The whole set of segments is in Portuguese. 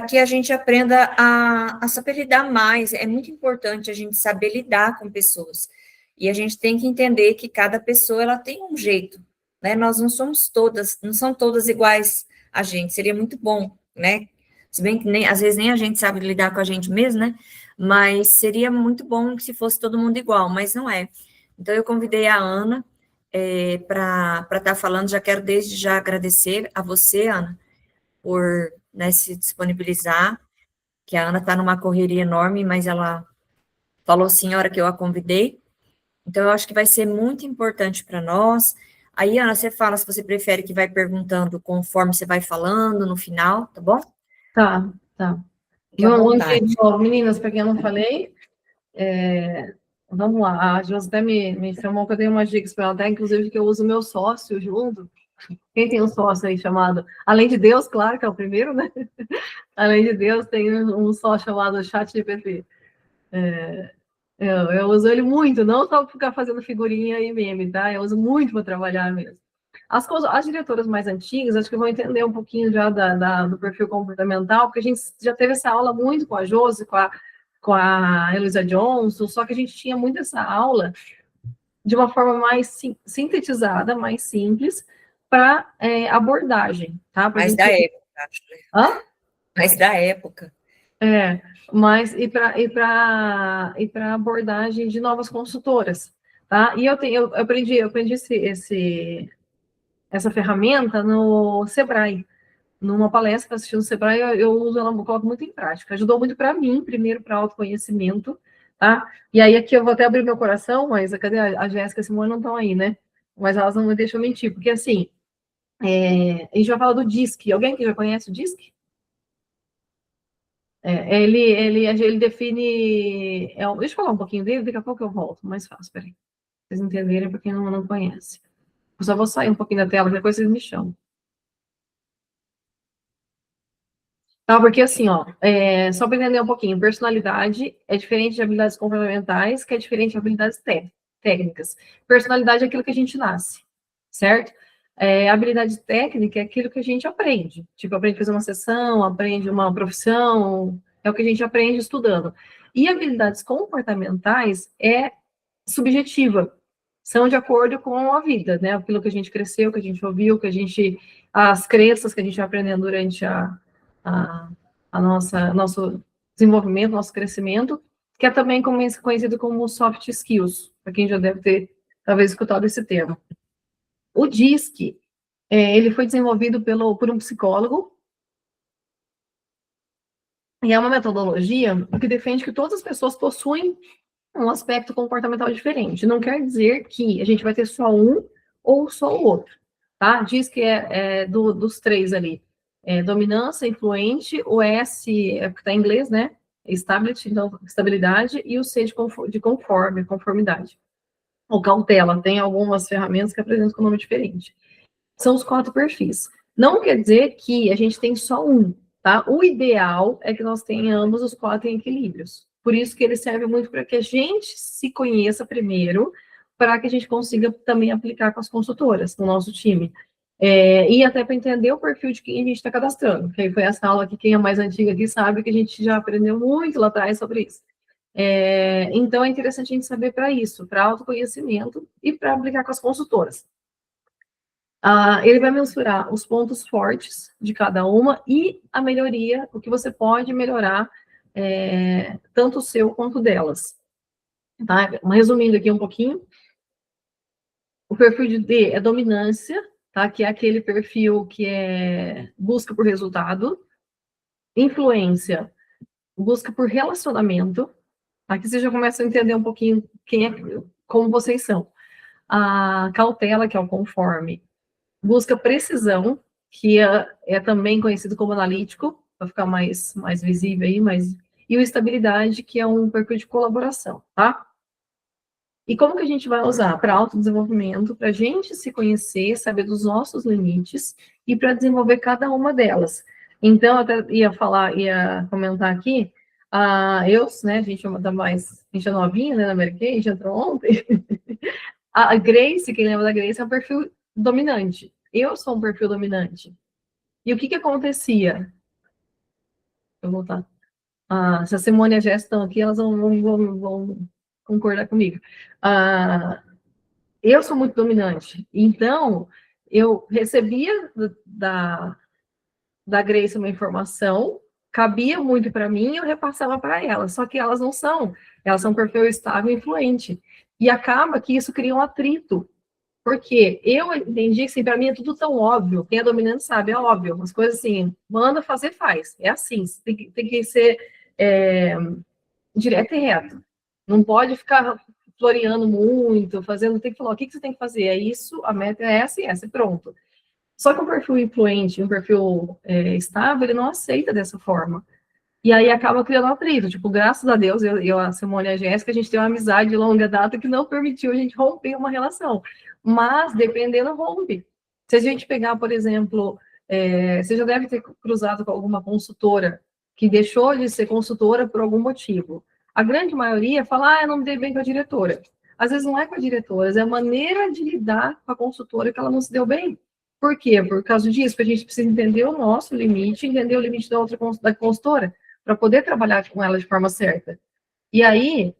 que a gente aprenda a saber lidar mais. É muito importante a gente saber lidar com pessoas. E a gente tem que entender que cada pessoa ela tem um jeito, né? Nós não somos todas, não são todas iguais a gente. Seria muito bom, né? Se bem que às vezes nem a gente sabe lidar com a gente mesmo, né? Mas seria muito bom se fosse todo mundo igual, mas não é. Então eu convidei a Ana para estar falando. Já quero desde já agradecer a você, Ana, por, né, se disponibilizar, que a Ana está numa correria enorme, mas ela falou sim a hora que eu a convidei. Então, eu acho que vai ser muito importante para nós. Aí, Ana, você fala se você prefere que vai perguntando conforme você vai falando no final, tá bom? Tá, tá. Fique à Bom vontade. dia de novo, meninas, para quem eu não falei. Vamos lá, a Josi até me chamou que eu dei umas dicas para ela, até inclusive que eu uso meu sócio junto. Quem tem um sócio aí chamado, além de Deus, claro, que é o primeiro, né? Além de Deus, tem um sócio chamado ChatGPT. Eu uso ele muito, não só para ficar fazendo figurinha e meme, tá? Eu uso muito para trabalhar mesmo. As diretoras mais antigas, acho que vão entender um pouquinho já do perfil comportamental, porque a gente já teve essa aula muito com a Josi, com a Heloísa Johnson, só que a gente tinha muito essa aula de uma forma mais sintetizada, mais simples, para abordagem, tá? Mais da época, acho. Hã? Mais da época. Mas para abordagem de novas consultoras, tá? E eu aprendi essa ferramenta no Sebrae, numa palestra que eu assisti no Sebrae, eu uso ela, eu coloco muito em prática. Ajudou muito para mim, primeiro para autoconhecimento, tá? E aí aqui eu vou até abrir meu coração, mas cadê a Jéssica e a Simone não estão aí, né? Mas elas não me deixam mentir, porque assim, a gente vai falar do DISC. Alguém que já conhece o DISC? Ele define. Deixa eu falar um pouquinho dele, daqui a pouco eu volto, mais fácil, peraí. Pra vocês entenderem, para quem não conhece. Eu só vou sair um pouquinho da tela, depois vocês me chamam. Tá, porque assim, ó, só para entender um pouquinho, personalidade é diferente de habilidades comportamentais, que é diferente de habilidades técnicas. Personalidade é aquilo que a gente nasce, certo? Habilidade técnica é aquilo que a gente aprende. Tipo, aprende a fazer uma sessão, aprende uma profissão, é o que a gente aprende estudando. E habilidades comportamentais é subjetiva, são de acordo com a vida, né? Aquilo que a gente cresceu, que a gente ouviu, as crenças que a gente vai aprendendo durante a, nosso desenvolvimento, nosso crescimento, que é também conhecido como soft skills, para quem já deve ter, talvez, escutado esse termo. O DISC, ele foi desenvolvido por um psicólogo, e é uma metodologia que defende que todas as pessoas possuem um aspecto comportamental diferente. Não quer dizer que a gente vai ter só um ou só o outro, tá? Diz que dos três ali. Dominância, influente, o S, que está em inglês, né? Stability, então, estabilidade, e o C de conformidade. Ou cautela, tem algumas ferramentas que apresentam com nome diferente. São os 4 perfis. Não quer dizer que a gente tem só um, tá? O ideal é que nós tenhamos os 4 em equilíbrios. Por isso que ele serve muito para que a gente se conheça primeiro, para que a gente consiga também aplicar com as consultoras, no nosso time. E até para entender o perfil de quem a gente está cadastrando, que aí foi essa aula que quem é mais antiga aqui sabe que a gente já aprendeu muito lá atrás sobre isso. Então, é interessante a gente saber para isso, para autoconhecimento e para aplicar com as consultoras. Ele vai mensurar os pontos fortes de cada uma e a melhoria, o que você pode melhorar, tanto o seu quanto delas. Tá? Resumindo aqui um pouquinho, o perfil de D é dominância, tá? Que é aquele perfil que busca por resultado. Influência, busca por relacionamento. Aqui você já começa a entender um pouquinho como vocês são. A cautela, que é o conforme, busca precisão, que é também conhecido como analítico, para ficar mais visível aí, e o estabilidade, que é um perfil de colaboração, tá? E como que a gente vai usar? Para autodesenvolvimento, para a gente se conhecer, saber dos nossos limites e para desenvolver cada uma delas. Então, eu até ia comentar aqui, né, a gente é novinha, né, na American, a gente entrou ontem. A Grace, quem lembra da Grace, é um perfil dominante. Eu sou um perfil dominante. E o que acontecia? eu voltar. Se a Simone e a Jess estão aqui, elas vão concordar comigo. Eu sou muito dominante, então eu recebia da Grace uma informação, cabia muito para mim e eu repassava para elas, só que elas não são, elas são perfil estável e influente. E acaba que isso cria um atrito, porque eu entendi que, assim, para mim é tudo tão óbvio, quem é dominante sabe, é óbvio, umas coisas assim, manda fazer, faz, é assim, tem que ser direto e reto, não pode ficar floreando muito, fazendo, tem que falar, o que você tem que fazer, é isso, a meta é essa e essa, e pronto. Só que um perfil influente, um perfil estável, ele não aceita dessa forma. E aí acaba criando um atrito. Tipo, graças a Deus, eu a Simone e a Jéssica, a gente tem uma amizade de longa data que não permitiu a gente romper uma relação. Mas, dependendo, rompe. Se a gente pegar, por exemplo, você já deve ter cruzado com alguma consultora que deixou de ser consultora por algum motivo. A grande maioria fala, eu não me dei bem com a diretora. Às vezes não é com a diretora, é a maneira de lidar com a consultora que ela não se deu bem. Por quê? Por causa disso, que a gente precisa entender o nosso limite, entender o limite da outra da consultora, para poder trabalhar com ela de forma certa. E aí,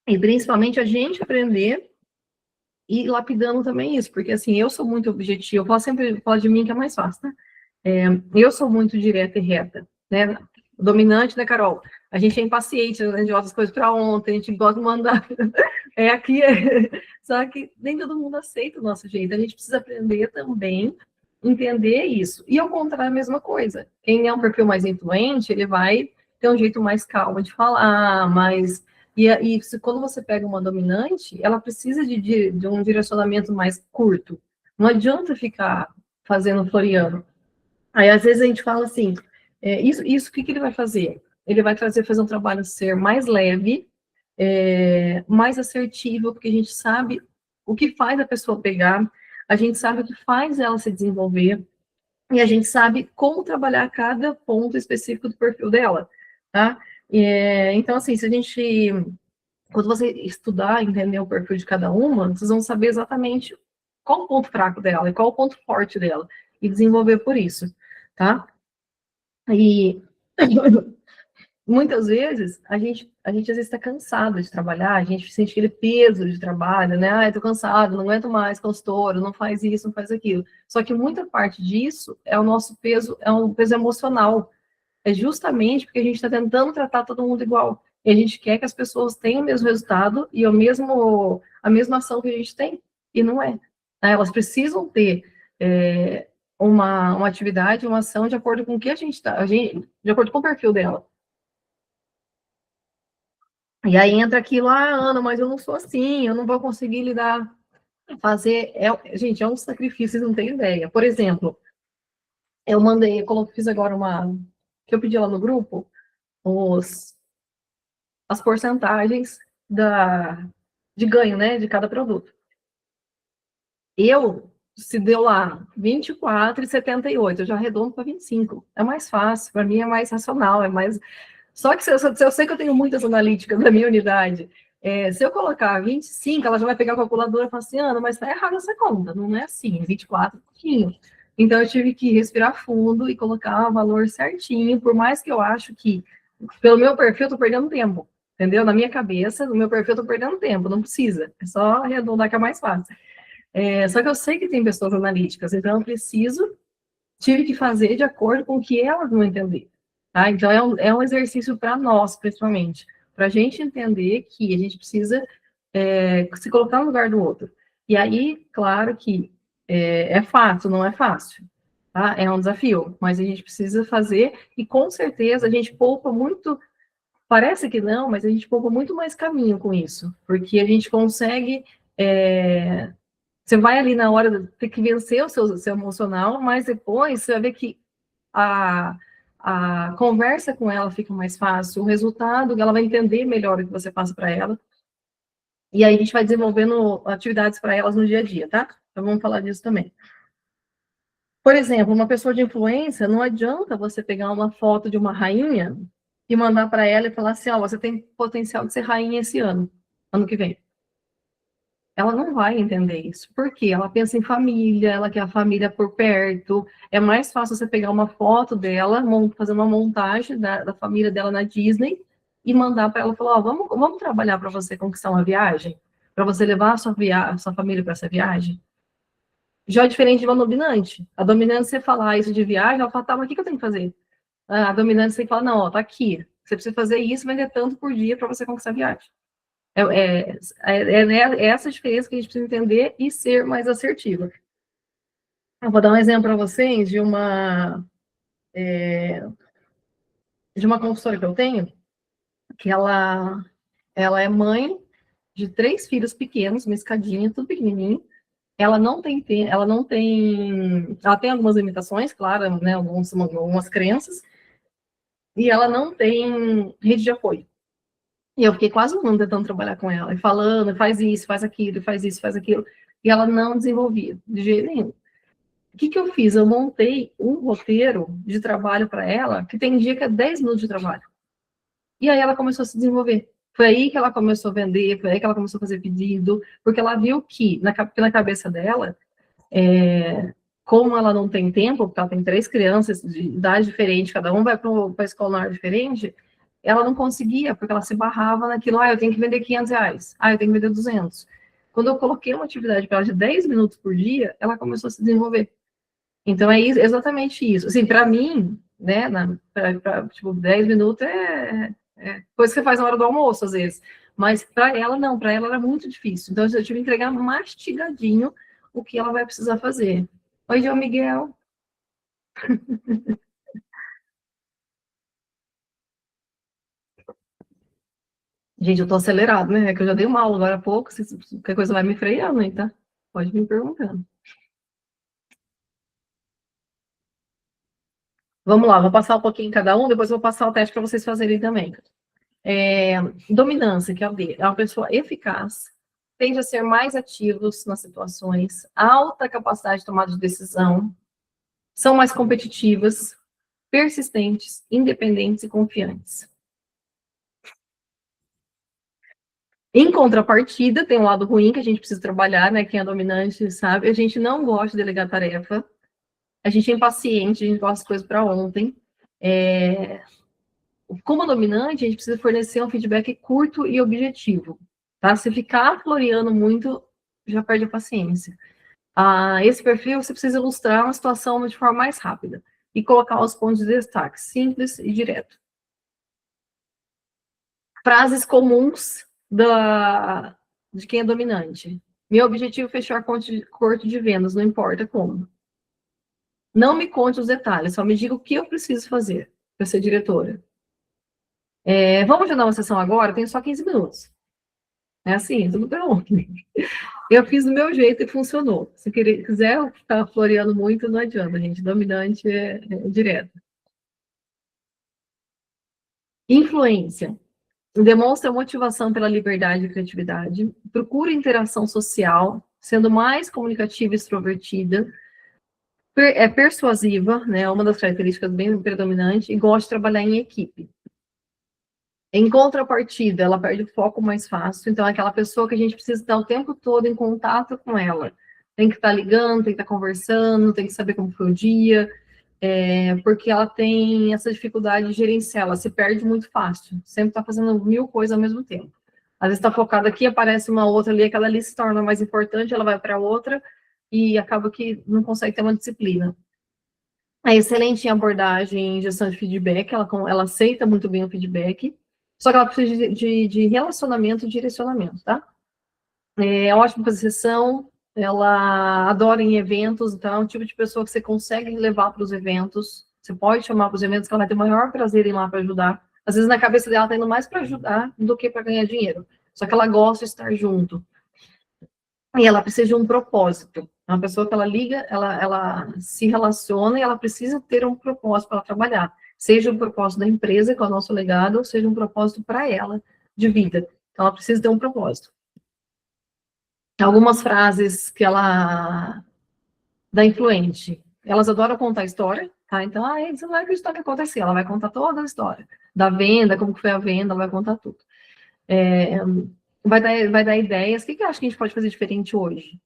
e principalmente a gente aprender e ir lapidando também isso, porque assim, eu sou muito objetiva, eu falo de mim que é mais fácil, né? Eu sou muito direta e reta, né? Dominante, né, Carol? A gente é impaciente, né? A gente gosta das coisas para ontem, a gente gosta de mandar. Aqui é. Só que nem todo mundo aceita o nosso jeito. A gente precisa aprender também, entender isso. E ao contrário, a mesma coisa. Quem é um perfil mais influente, ele vai ter um jeito mais calmo de falar, mais. Quando você pega uma dominante, ela precisa de um direcionamento mais curto. Não adianta ficar fazendo floreando. Aí, às vezes, a gente fala assim, o que ele vai fazer? Ele vai fazer um trabalho ser mais leve, mais assertivo, porque a gente sabe o que faz a pessoa pegar, a gente sabe o que faz ela se desenvolver, e a gente sabe como trabalhar cada ponto específico do perfil dela, tá? Então, assim, quando você estudar, entender o perfil de cada uma, vocês vão saber exatamente qual o ponto fraco dela e qual o ponto forte dela, e desenvolver por isso, tá? E muitas vezes a gente às vezes está cansado de trabalhar, a gente sente aquele peso de trabalho, né? Eu tô cansado, não aguento mais, consultor, não faz isso, não faz aquilo. Só que muita parte disso é o nosso peso, é um peso emocional. É justamente porque a gente está tentando tratar todo mundo igual. E a gente quer que as pessoas tenham o mesmo resultado e a mesma ação que a gente tem. E não é. Né? Elas precisam ter uma atividade, uma ação de acordo com o que a gente está, de acordo com o perfil dela. E aí entra aquilo, Ana, mas eu não sou assim, eu não vou conseguir lidar, fazer. Gente, é um sacrifício, vocês não têm ideia. Por exemplo, fiz agora que eu pedi lá no grupo, as porcentagens de ganho, né, de cada produto. Se deu lá 24,78, eu já arredondo para 25. É mais fácil, para mim é mais racional, é mais. Só que se eu sei que eu tenho muitas analíticas na minha unidade, se eu colocar 25, ela já vai pegar a calculadora e falar assim, Ana, mas está errada essa conta, não é assim, 24 pouquinho. Então eu tive que respirar fundo e colocar o valor certinho, por mais que eu acho que, pelo meu perfil, eu estou perdendo tempo, entendeu? Na minha cabeça, no meu perfil, eu estou perdendo tempo, não precisa, é só arredondar que é mais fácil. Só que eu sei que tem pessoas analíticas, então eu tive que fazer de acordo com o que elas vão entender. Tá? Então, é um exercício para nós, principalmente, para a gente entender que a gente precisa se colocar no lugar do outro. E aí, claro que é fácil, não é fácil. Tá? É um desafio, mas a gente precisa fazer e, com certeza, a gente poupa muito. Parece que não, mas a gente poupa muito mais caminho com isso, porque a gente consegue. Você vai ali na hora de ter que vencer o seu emocional, mas depois você vai ver que a conversa com ela fica mais fácil, o resultado, ela vai entender melhor o que você passa para ela. E aí a gente vai desenvolvendo atividades para elas no dia a dia, tá? Então vamos falar disso também. Por exemplo, uma pessoa de influência, não adianta você pegar uma foto de uma rainha e mandar para ela e falar assim, ó, você tem potencial de ser rainha esse ano que vem. ela não vai entender isso. Por quê? Ela pensa em família, ela quer a família por perto. É mais fácil você pegar uma foto dela, fazer uma montagem da família dela na Disney e mandar para ela e falar: ó, vamos trabalhar para você conquistar uma viagem? Para você levar a sua família para essa viagem? Já é diferente de uma dominante. A dominante, você falar isso de viagem, ela fala: tá, mas o que eu tenho que fazer? A dominante, você fala: não, ó, tá aqui. Você precisa fazer isso, vender tanto por dia para você conquistar a viagem. É essa diferença que a gente precisa entender e ser mais assertiva. Eu vou dar um exemplo para vocês de uma consultora que eu tenho, que ela é mãe de 3 filhos pequenos, uma escadinha, tudo pequenininho. Ela tem algumas limitações, claro, né, algumas crenças, e ela não tem rede de apoio. E eu fiquei quase um ano tentando trabalhar com ela, e falando: faz isso, faz aquilo, faz isso, faz aquilo. E ela não desenvolvia, de jeito nenhum. O que eu fiz? Eu montei um roteiro de trabalho para ela, que tem dia que é 10 minutos de trabalho. E aí ela começou a se desenvolver. Foi aí que ela começou a vender, foi aí que ela começou a fazer pedido, porque ela viu que, na cabeça dela, como ela não tem tempo, porque ela tem 3 crianças de idade diferente, cada um vai para a escola diferente, ela não conseguia, porque ela se barrava naquilo: eu tenho que vender R$ 500, eu tenho que vender 200. Quando eu coloquei uma atividade para ela de 10 minutos por dia, ela começou a se desenvolver. Então, exatamente isso. Assim, para mim, né, tipo, 10 minutos é coisa que você faz na hora do almoço, às vezes. Mas para ela, não. Para ela era muito difícil. Então, eu tive que entregar mastigadinho o que ela vai precisar fazer. Oi, João Miguel. Gente, eu tô acelerado, né? É que eu já dei uma aula agora há pouco. Se qualquer coisa vai me freando aí, tá? Pode me perguntando. Vamos lá, vou passar um pouquinho em cada um, depois eu vou passar o teste para vocês fazerem também. Dominância, que é o D, é uma pessoa eficaz, tende a ser mais ativos nas situações, alta capacidade de tomada de decisão, são mais competitivas, persistentes, independentes e confiantes. Em contrapartida, tem um lado ruim que a gente precisa trabalhar, né? Quem é dominante sabe, a gente não gosta de delegar tarefa, a gente é impaciente, a gente gosta das coisas para ontem. Como dominante, a gente precisa fornecer um feedback curto e objetivo, tá? Se ficar floreando muito, já perde a paciência. Esse perfil, você precisa ilustrar uma situação de forma mais rápida e colocar os pontos de destaque, simples e direto. Frases comuns de quem é dominante. Meu objetivo é fechar corte de vendas, não importa como. Não me conte os detalhes, só me diga o que eu preciso fazer para ser diretora. Vamos agendar uma sessão agora? Tenho só 15 minutos. É assim, tudo bem. Eu fiz do meu jeito e funcionou. Se quiser ficar floreando muito, não adianta, gente. Dominante é direto. Influência. Demonstra motivação pela liberdade e criatividade. Procura interação social, sendo mais comunicativa e extrovertida. É persuasiva, né? Uma das características bem predominantes. E gosta de trabalhar em equipe. Em contrapartida, ela perde o foco mais fácil. Então, é aquela pessoa que a gente precisa estar o tempo todo em contato com ela. Tem que estar ligando, tem que estar conversando, tem que saber como foi o dia, porque ela tem essa dificuldade de gerenciar, ela se perde muito fácil. Sempre está fazendo 1000 coisas ao mesmo tempo. Às vezes está focada aqui, aparece uma outra ali, aquela ali se torna mais importante, ela vai para outra e acaba que não consegue ter uma disciplina. É excelente em abordagem, em gestão de feedback, ela aceita muito bem o feedback, só que ela precisa de relacionamento e direcionamento, tá? É ótimo para sessão, ela adora em eventos, então é um tipo de pessoa que você consegue levar para os eventos, você pode chamar para os eventos que ela vai ter o maior prazer em ir lá para ajudar. Às vezes na cabeça dela está indo mais para ajudar do que para ganhar dinheiro, só que ela gosta de estar junto. E ela precisa de um propósito. É uma pessoa que ela liga, ela se relaciona e ela precisa ter um propósito para trabalhar. Seja um propósito da empresa, que é o nosso legado, ou seja um propósito para ela, de vida. Então, ela precisa ter um propósito. Algumas frases que ela dá influente. Elas adoram contar história, tá? Então, você não vai acreditar o que aconteceu. Ela vai contar toda a história. Da venda, como que foi a venda, ela vai contar tudo. vai dar ideias. O que eu acho que a gente pode fazer diferente hoje?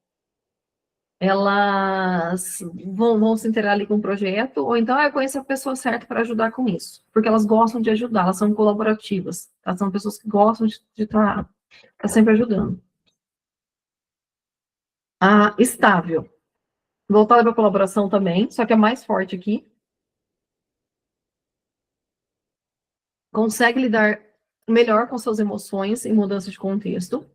Elas vão se inteirar ali com o projeto, ou então eu conheço a pessoa certa para ajudar com isso, porque elas gostam de ajudar, elas são colaborativas, tá? São pessoas que gostam de estar sempre ajudando. A estável, voltada para colaboração também, só que é mais forte aqui. Consegue lidar melhor com suas emoções em mudanças de contexto.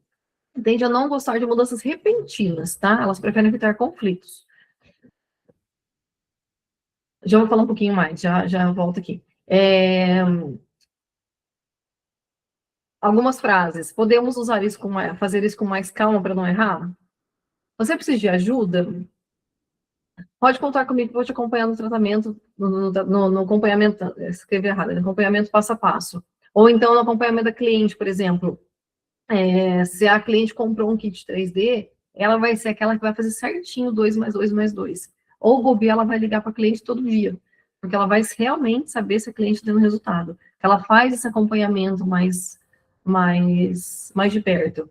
Tende a não gostar de mudanças repentinas, tá? Elas preferem evitar conflitos. Já vou falar um pouquinho mais, já volto aqui. Algumas frases. Podemos usar isso fazer isso com mais calma para não errar? Você precisa de ajuda? Pode contar comigo, vou te acompanhar no tratamento, no acompanhamento, escrevi errado, no acompanhamento passo a passo. Ou então no acompanhamento da cliente, por exemplo. Se a cliente comprou um kit 3D, ela vai ser aquela que vai fazer certinho 2 mais 2 mais 2. Ou bobear, ela vai ligar para a cliente todo dia, porque ela vai realmente saber se a cliente tem um resultado. Ela faz esse acompanhamento mais de perto.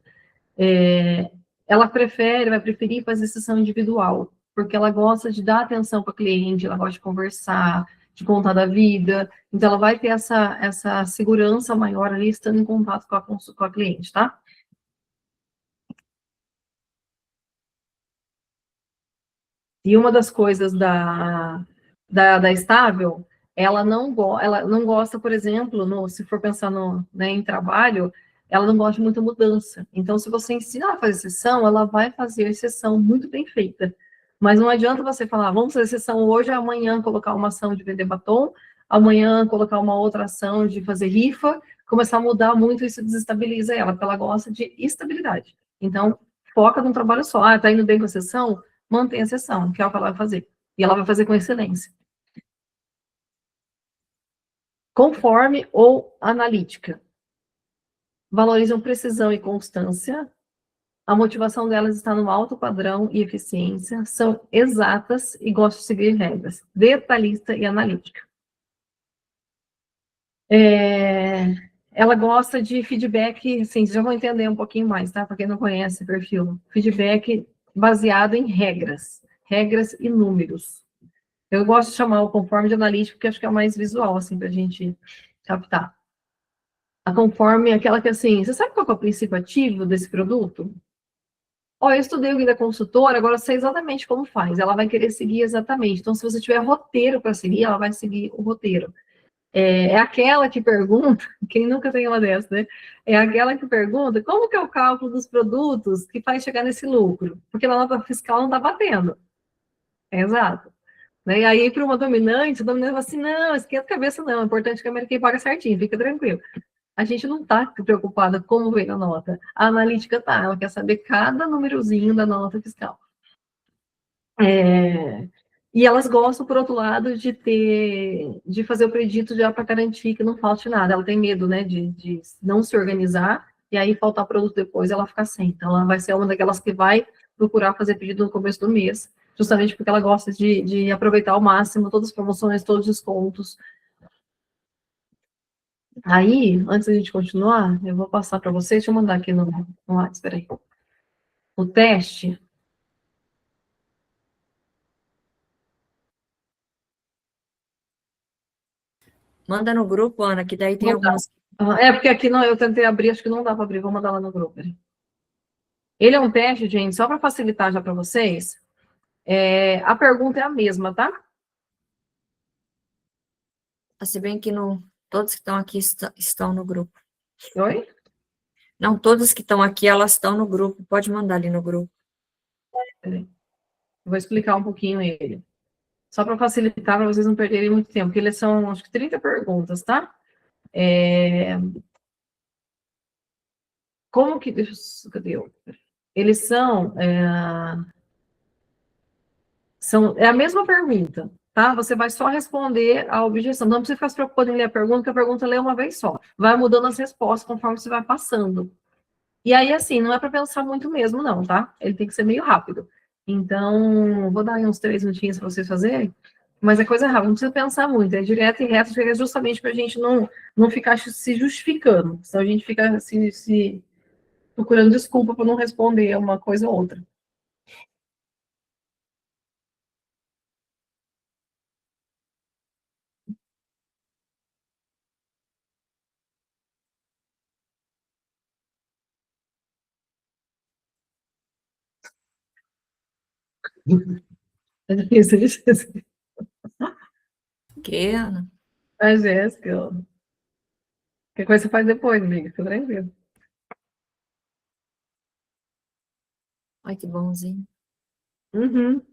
Ela vai preferir fazer sessão individual, porque ela gosta de dar atenção para a cliente, ela gosta de conversar, de contar da vida, então ela vai ter essa segurança maior ali, estando em contato com a cliente, tá? E uma das coisas da estável, ela não gosta, por exemplo, se for pensar né, em trabalho, ela não gosta de muita mudança. Então, se você ensinar a fazer sessão, ela vai fazer a sessão muito bem feita. Mas não adianta você falar, vamos fazer sessão hoje, amanhã colocar uma ação de vender batom, amanhã colocar uma outra ação de fazer rifa, começar a mudar muito, isso desestabiliza ela, porque ela gosta de estabilidade. Então, foca num trabalho só. Ah, tá indo bem com a sessão? Mantém a sessão, que é o que ela vai fazer. E ela vai fazer com excelência. Conforme ou analítica. Valorizam precisão e constância. A motivação delas está no alto padrão e eficiência. São exatas e gostam de seguir regras. Detalhista e analítica. Ela gosta de feedback, assim, vocês já vão entender um pouquinho mais, tá? Para quem não conhece o perfil. Feedback baseado em regras e números. Eu gosto de chamar o conforme de analítico, porque acho que é o mais visual, assim, para a gente captar. A conforme é aquela que, assim, você sabe qual é o princípio ativo desse produto? Eu estudei o guia da consultora, agora eu sei exatamente como faz. Ela vai querer seguir exatamente. Então, se você tiver roteiro para seguir, ela vai seguir o roteiro. É aquela que pergunta, quem nunca tem uma dessa, né? É aquela que pergunta como que é o cálculo dos produtos que faz chegar nesse lucro? Porque na nota fiscal não está batendo. Exato. Né? E aí, para uma dominante, o dominante fala assim, não, esquenta a cabeça não, é importante que a American paga certinho, fica tranquilo. A gente não está preocupada como veio a nota. A analítica está, ela quer saber cada númerozinho da nota fiscal. E elas gostam, por outro lado, de fazer o predito já para garantir que não falte nada. Ela tem medo, né, de não se organizar e aí faltar produto depois, ela fica sem. Então, ela vai ser uma daquelas que vai procurar fazer pedido no começo do mês, justamente porque ela gosta de aproveitar ao máximo todas as promoções, todos os descontos. Aí, antes da gente continuar, eu vou passar para vocês, deixa eu mandar aqui no WhatsApp, espera aí. O teste. Manda no grupo, Ana, que daí tem algumas. Porque aqui não, eu tentei abrir, acho que não dá para abrir, vou mandar lá no grupo. Ele é um teste, gente, só para facilitar já para vocês. A pergunta é a mesma, tá? Se bem que todos que estão aqui estão no grupo. Oi? Não, todas que estão aqui, elas estão no grupo. Pode mandar ali no grupo. Vou explicar um pouquinho ele. Só para facilitar, para vocês não perderem muito tempo, porque eles são, acho que 30 perguntas, tá? Como que... Cadê eu? Eles são... É a mesma pergunta, tá? Você vai só responder a objeção. Não precisa ficar se preocupando em ler a pergunta, porque a pergunta lê uma vez só. Vai mudando as respostas conforme você vai passando. E aí, assim, não é para pensar muito mesmo, não, tá? Ele tem que ser meio rápido. Então, vou dar aí uns 3 minutinhos para vocês fazerem, mas é coisa rápida, não precisa pensar muito, é direto e reto, justamente para a gente não ficar se justificando, senão a gente fica procurando desculpa para não responder uma coisa ou outra. É difícil, é difícil. Que, Ana? A Jéssica, que coisa você faz depois, amiga? Fica tranquilo. Ai, que bonzinho. Uhum.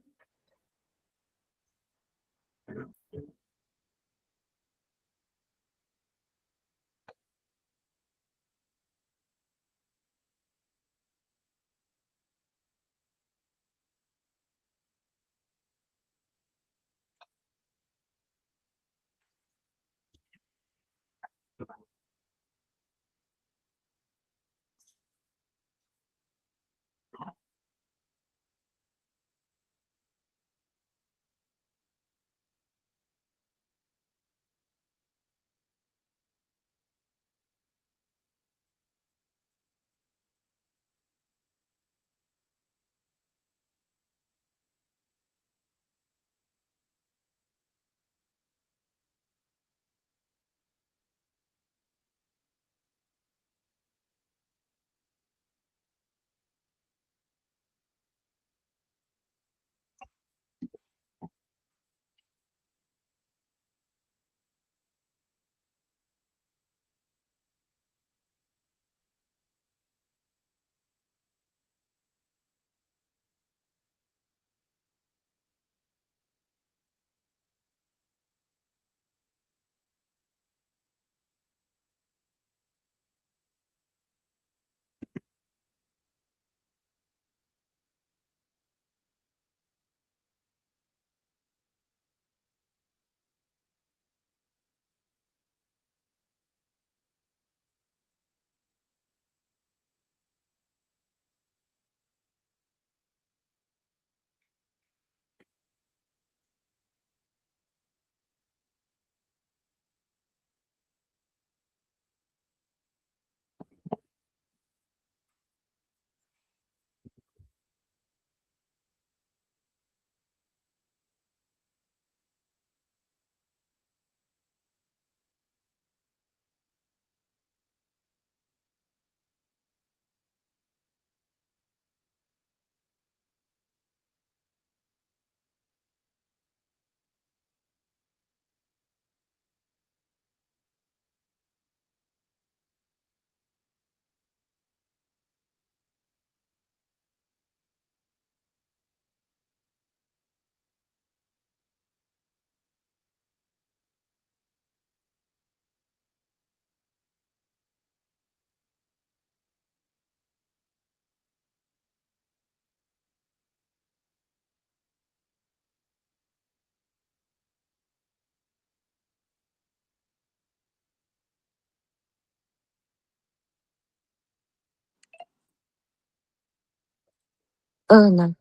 Ana,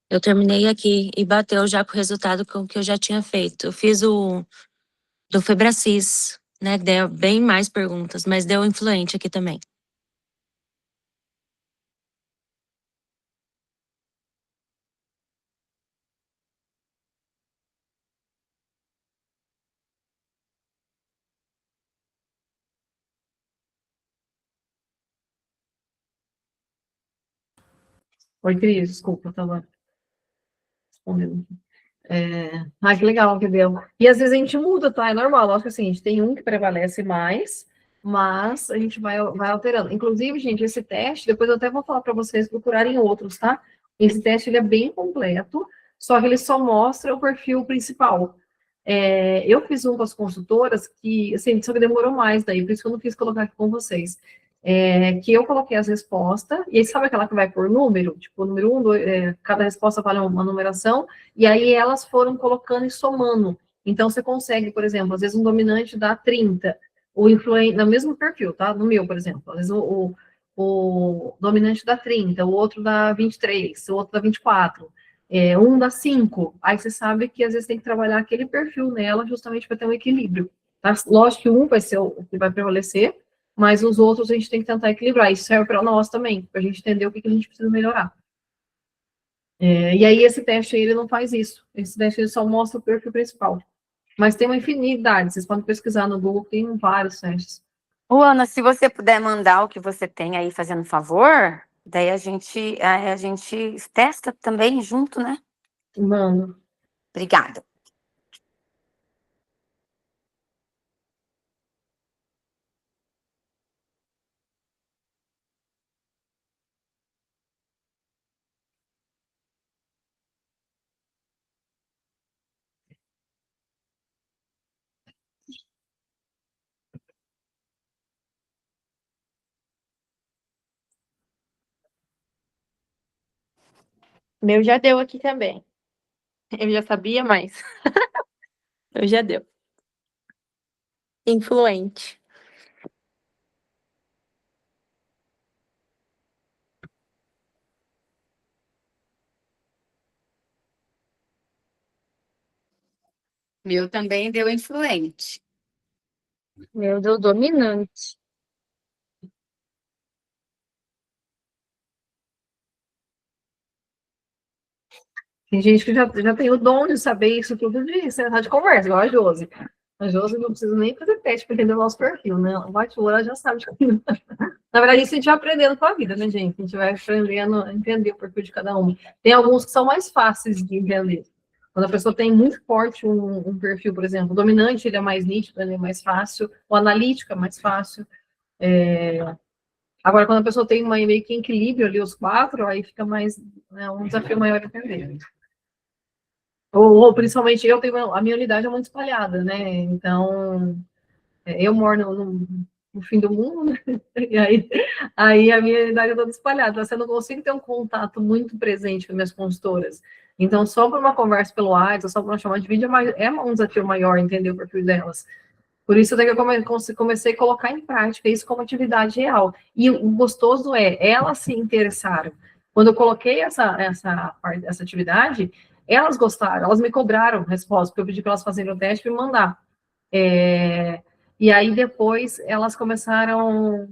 eu terminei aqui e bateu já com o resultado com o que eu já tinha feito. Eu fiz o do Febracis, né? Deu bem mais perguntas, mas deu influente aqui também. Oi, Cris, desculpa, eu estava respondendo. Que legal que deu. E às vezes a gente muda, tá? É normal. Lógico que assim, a gente tem um que prevalece mais, mas a gente vai alterando. Inclusive, gente, esse teste, depois eu até vou falar para vocês procurarem outros, tá? Esse teste ele é bem completo, só que ele só mostra o perfil principal. Eu fiz um com as consultoras que, assim, só que demorou mais daí, por isso que eu não quis colocar aqui com vocês. Que eu coloquei as respostas, e aí sabe aquela que vai por número? Tipo, número 1, cada resposta vale uma numeração, e aí elas foram colocando e somando. Então, você consegue, por exemplo, às vezes um dominante dá 30, o influente, no mesmo perfil, tá? No meu, por exemplo. Às vezes o dominante dá 30, o outro dá 23, o outro dá 24. Um dá 5. Aí você sabe que às vezes tem que trabalhar aquele perfil nela justamente para ter um equilíbrio. Tá? Lógico que um vai ser o que vai prevalecer, mas os outros a gente tem que tentar equilibrar. Isso serve para nós também, para a gente entender o que a gente precisa melhorar. E aí esse teste aí, ele não faz isso. Esse teste ele só mostra o perfil principal. Mas tem uma infinidade, vocês podem pesquisar no Google, tem vários testes. Ô, Ana, se você puder mandar o que você tem aí, fazendo favor, daí a gente testa também junto, né? Mano, Obrigada. Meu já deu aqui também. Eu já sabia, mas eu já deu. Influente. Meu também deu influente. Meu deu dominante. tem gente que já tem o dom de saber isso tudo de sentar de conversa, igual a Josi. A Josi não precisa nem fazer teste para entender o nosso perfil, né? Ela bate o olho, ela já sabe de tudo. Na verdade, isso a gente vai aprendendo com a vida, né, gente? A gente vai aprendendo a entender o perfil de cada um. Tem alguns que são mais fáceis de entender. Quando a pessoa tem muito forte um perfil, por exemplo, o dominante, ele é mais nítido, ele é mais fácil. O analítico é mais fácil. Agora, quando a pessoa tem meio que equilíbrio ali, os quatro, aí fica mais, né, um desafio maior de entender. Ou principalmente eu tenho a minha unidade é muito espalhada, né? Então, eu moro no fim do mundo, né? E aí a minha unidade é toda espalhada. Você não consigo ter um contato muito presente com minhas consultoras. Então, só para uma conversa pelo WhatsApp, só para uma chamada de vídeo, é um desafio maior entender o perfil delas. Por isso, daí eu comecei a colocar em prática isso como atividade real. E o gostoso elas se interessaram. Quando eu coloquei essa atividade, elas gostaram, elas me cobraram resposta, porque eu pedi para elas fazerem o teste e me mandar. E aí, depois, elas começaram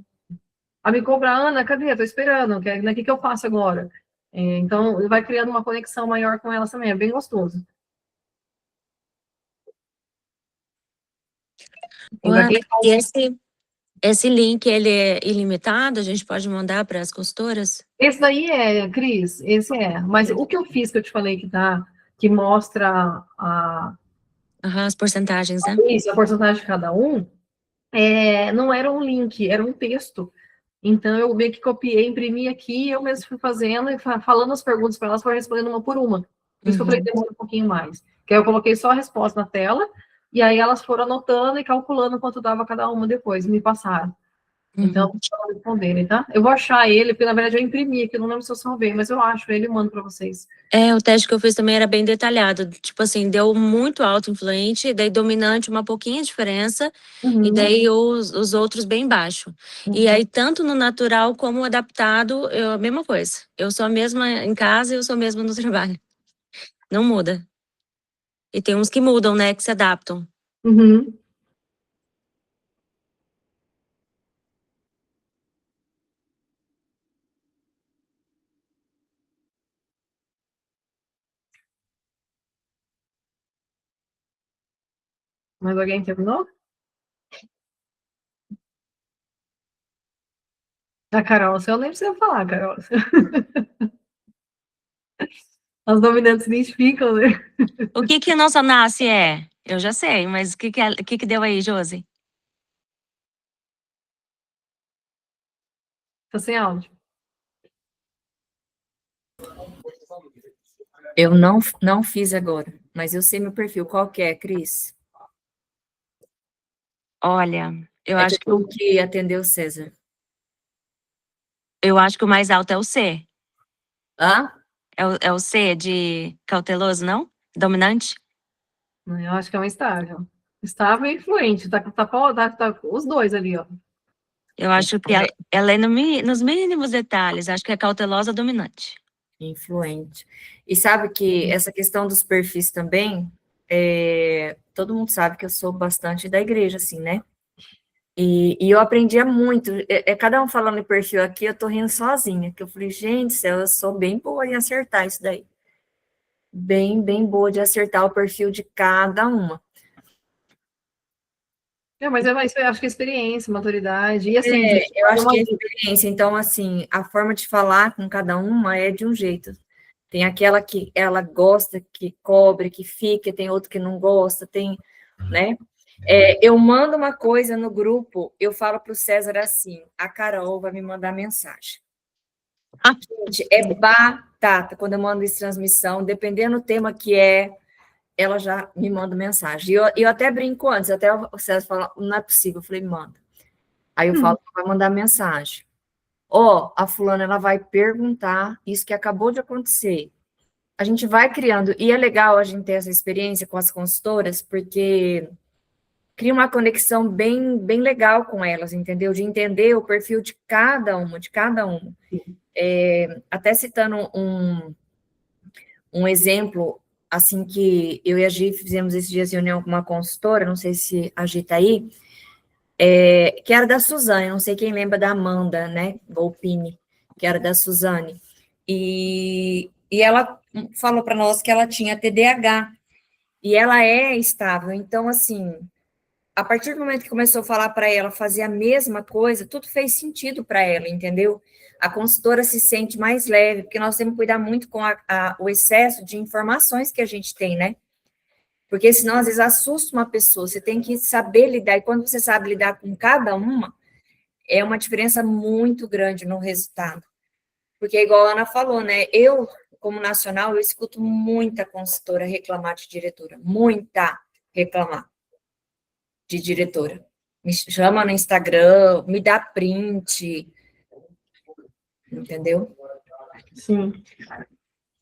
a me cobrar, Ana, cadê? Estou esperando, o que eu faço agora? Então, vai criando uma conexão maior com elas também, é bem gostoso. Ué, e esse link, ele é ilimitado? A gente pode mandar para as consultoras? Esse daí Cris, esse é. Mas o que eu fiz, que eu te falei que mostra As porcentagens, né? a porcentagem de cada um, não era um link, era um texto. Então, eu meio que copiei, imprimi aqui, eu mesmo fui fazendo e falando as perguntas para elas, foi respondendo uma por uma. Por isso que eu falei que demora um pouquinho mais. Que aí eu coloquei só a resposta na tela, e aí elas foram anotando e calculando quanto dava cada uma depois, me passaram. Então, para responderem, tá? Eu vou achar ele, porque na verdade eu imprimi aqui, não lembro se eu salvei, mas eu acho ele e mando para vocês. O teste que eu fiz também era bem detalhado. Tipo assim, deu muito alto influente, daí dominante uma pouquinha diferença, e daí os outros bem baixo. E aí, tanto no natural como adaptado, a mesma coisa. Eu sou a mesma em casa e eu sou a mesma no trabalho. Não muda. E tem uns que mudam, né? Que se adaptam. Uhum. Mais alguém terminou? A Carol, eu nem precisa falar, Carol. As dominantes se identificam, né? O que a nossa NASCE é? Eu já sei, mas o que deu aí, Josi? Tá sem áudio. Eu não fiz agora, mas eu sei meu perfil. Qual que é, Cris? Olha, eu acho que o que atendeu o César. Eu acho que o mais alto é o C. Hã? É o C de cauteloso, não? Dominante? Eu acho que é um estável. Estável e influente. Tá os dois ali, ó. Eu acho que ela é nos mínimos detalhes. Acho que é cautelosa dominante. Influente. E sabe que essa questão dos perfis também, todo mundo sabe que eu sou bastante da igreja, assim, né? E eu aprendia muito, cada um falando em perfil aqui, eu tô rindo sozinha, que eu falei, gente, eu sou bem boa em acertar isso daí. Bem boa de acertar o perfil de cada uma. Mas eu acho que é experiência, maturidade, e assim, gente, Eu acho que é experiência, então, assim, a forma de falar com cada uma é de um jeito. Tem aquela que ela gosta, que cobre, que fica, tem outro que não gosta, tem, né? Eu mando uma coisa no grupo, eu falo para o César assim, a Carol vai me mandar mensagem. Gente, é batata, quando eu mando isso transmissão, dependendo do tema que ela já me manda mensagem. E eu até brinco antes, até o César fala, não é possível, eu falei, manda. Aí eu falo, vai mandar mensagem. A fulana, ela vai perguntar isso que acabou de acontecer. A gente vai criando, e é legal a gente ter essa experiência com as consultoras, porque cria uma conexão bem legal com elas, entendeu? De entender o perfil de cada uma, até citando um exemplo, assim, que eu e a Gi fizemos esses dias de reunião com uma consultora, não sei se a Gi tá aí, que era da Suzane, não sei quem lembra da Amanda, né, Volpini, que era da Suzane, e ela falou para nós que ela tinha TDAH, e ela é estável, então, assim, a partir do momento que começou a falar para ela fazer a mesma coisa, tudo fez sentido para ela, entendeu? A consultora se sente mais leve, porque nós temos que cuidar muito com o excesso de informações que a gente tem, né? Porque senão, às vezes, assusta uma pessoa, você tem que saber lidar, e quando você sabe lidar com cada uma, é uma diferença muito grande no resultado. Porque, igual a Ana falou, né? Eu, como nacional, eu escuto muita consultora reclamar de diretora, muita reclamar de diretora. Me chama no Instagram, me dá print, entendeu? Sim.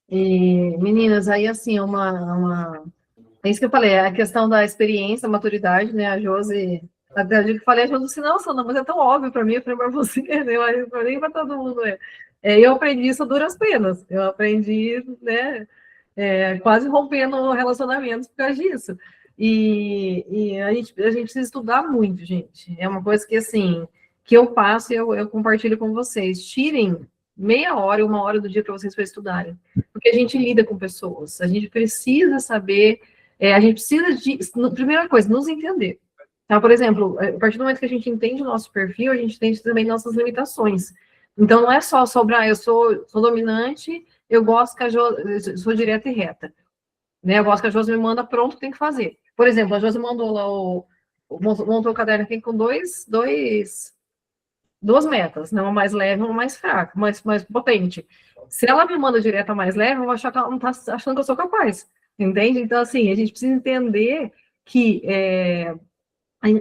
E, meninas, aí assim, é isso que eu falei, é a questão da experiência, da maturidade, né? A Josi, até eu falei, a Josi disse, não, Sandra, mas é tão óbvio para mim, eu falei para você, né? Mas para mim, para todo mundo, eu aprendi isso a duras penas, eu aprendi, né? Quase rompendo relacionamentos por causa disso. E a gente precisa estudar muito, gente. É uma coisa que, assim, que eu passo e eu compartilho com vocês. Tirem meia hora, 1 hora do dia para vocês estudarem. Porque a gente lida com pessoas. A gente precisa saber, a gente precisa de, primeira coisa, nos entender. Tá? Por exemplo, a partir do momento que a gente entende o nosso perfil, a gente entende também nossas limitações. Então, não é só sobre, eu sou dominante, eu gosto que eu sou direta e reta. Né? Eu gosto que a Josi me manda pronto, tem que fazer. Por exemplo, a Josi mandou lá montou o caderno aqui com duas metas, né? Uma mais leve e uma mais fraca, mais potente. Se ela me manda direta mais leve, eu vou achar que ela não está achando que eu sou capaz. Entende? Então, assim, a gente precisa entender que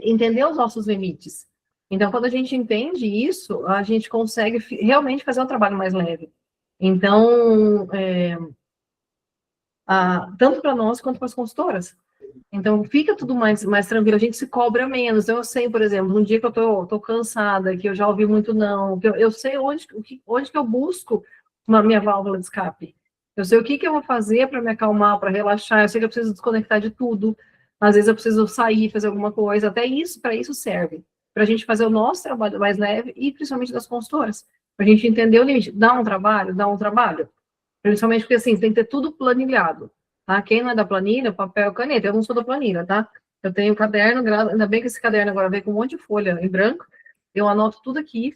entender os nossos limites. Então, quando a gente entende isso, a gente consegue realmente fazer um trabalho mais leve. Então, tanto para nós quanto para as consultoras. Então, fica tudo mais tranquilo, a gente se cobra menos. Eu sei, por exemplo, um dia que eu tô cansada, que eu já ouvi muito não, que eu sei onde que eu busco minha válvula de escape. Eu sei o que eu vou fazer para me acalmar, para relaxar, eu sei que eu preciso desconectar de tudo. Às vezes eu preciso sair, fazer alguma coisa, até isso, para isso serve. Para a gente fazer o nosso trabalho mais leve e principalmente das consultoras. Para a gente entender o limite. Dá um trabalho. Principalmente porque, assim, tem que ter tudo planilhado, tá? Quem não é da planilha, papel, caneta, eu não sou da planilha, tá? Eu tenho caderno, ainda bem que esse caderno agora vem com um monte de folha em branco, eu anoto tudo aqui,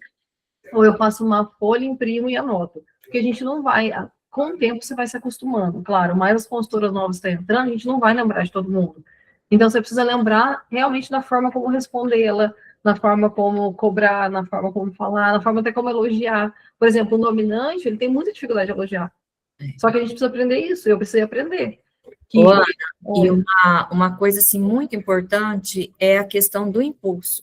ou eu faço uma folha, imprimo e anoto. Porque a gente não vai, com o tempo você vai se acostumando, claro, mais as consultoras novas estão entrando, a gente não vai lembrar de todo mundo. Então, você precisa lembrar realmente da forma como respondê-la, na forma como cobrar, na forma como falar, na forma até como elogiar. Por exemplo, o nominante, ele tem muita dificuldade de elogiar. Só que a gente precisa aprender isso, eu precisei aprender. Ana, e uma coisa, assim, muito importante é a questão do impulso.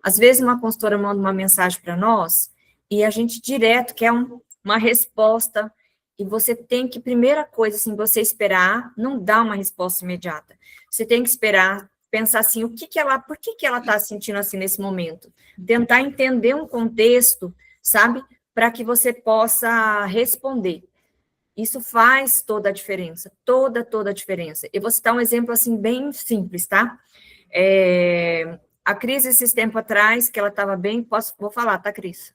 Às vezes, uma consultora manda uma mensagem para nós e a gente direto quer uma resposta, e você tem que, primeira coisa, assim, você esperar, não dá uma resposta imediata. Você tem que esperar, pensar assim, por que ela está sentindo assim nesse momento? Tentar entender um contexto, sabe? Para que você possa responder. Isso faz toda a diferença, toda a diferença. Eu vou citar um exemplo, assim, bem simples, tá? A Cris, esses tempos atrás, que ela estava bem, vou falar, tá, Cris?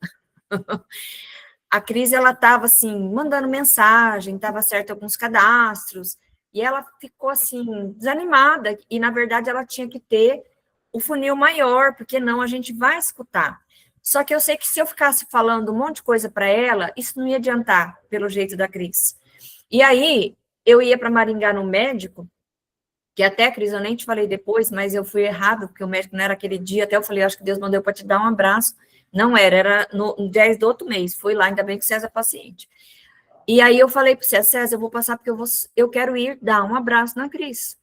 A Cris, ela estava, assim, mandando mensagem, estava certo alguns cadastros, e ela ficou, assim, desanimada, e, na verdade, ela tinha que ter o funil maior, porque não, a gente vai escutar. Só que eu sei que se eu ficasse falando um monte de coisa para ela, isso não ia adiantar, pelo jeito da Cris. E aí, eu ia para Maringá no médico, que até, Cris, eu nem te falei depois, mas eu fui errado, porque o médico não era aquele dia, até eu falei, acho que Deus mandou para te dar um abraço. Não era no 10 do outro mês, fui lá, ainda bem que o César é paciente. E aí eu falei para o César, eu vou passar porque eu quero ir dar um abraço na Cris,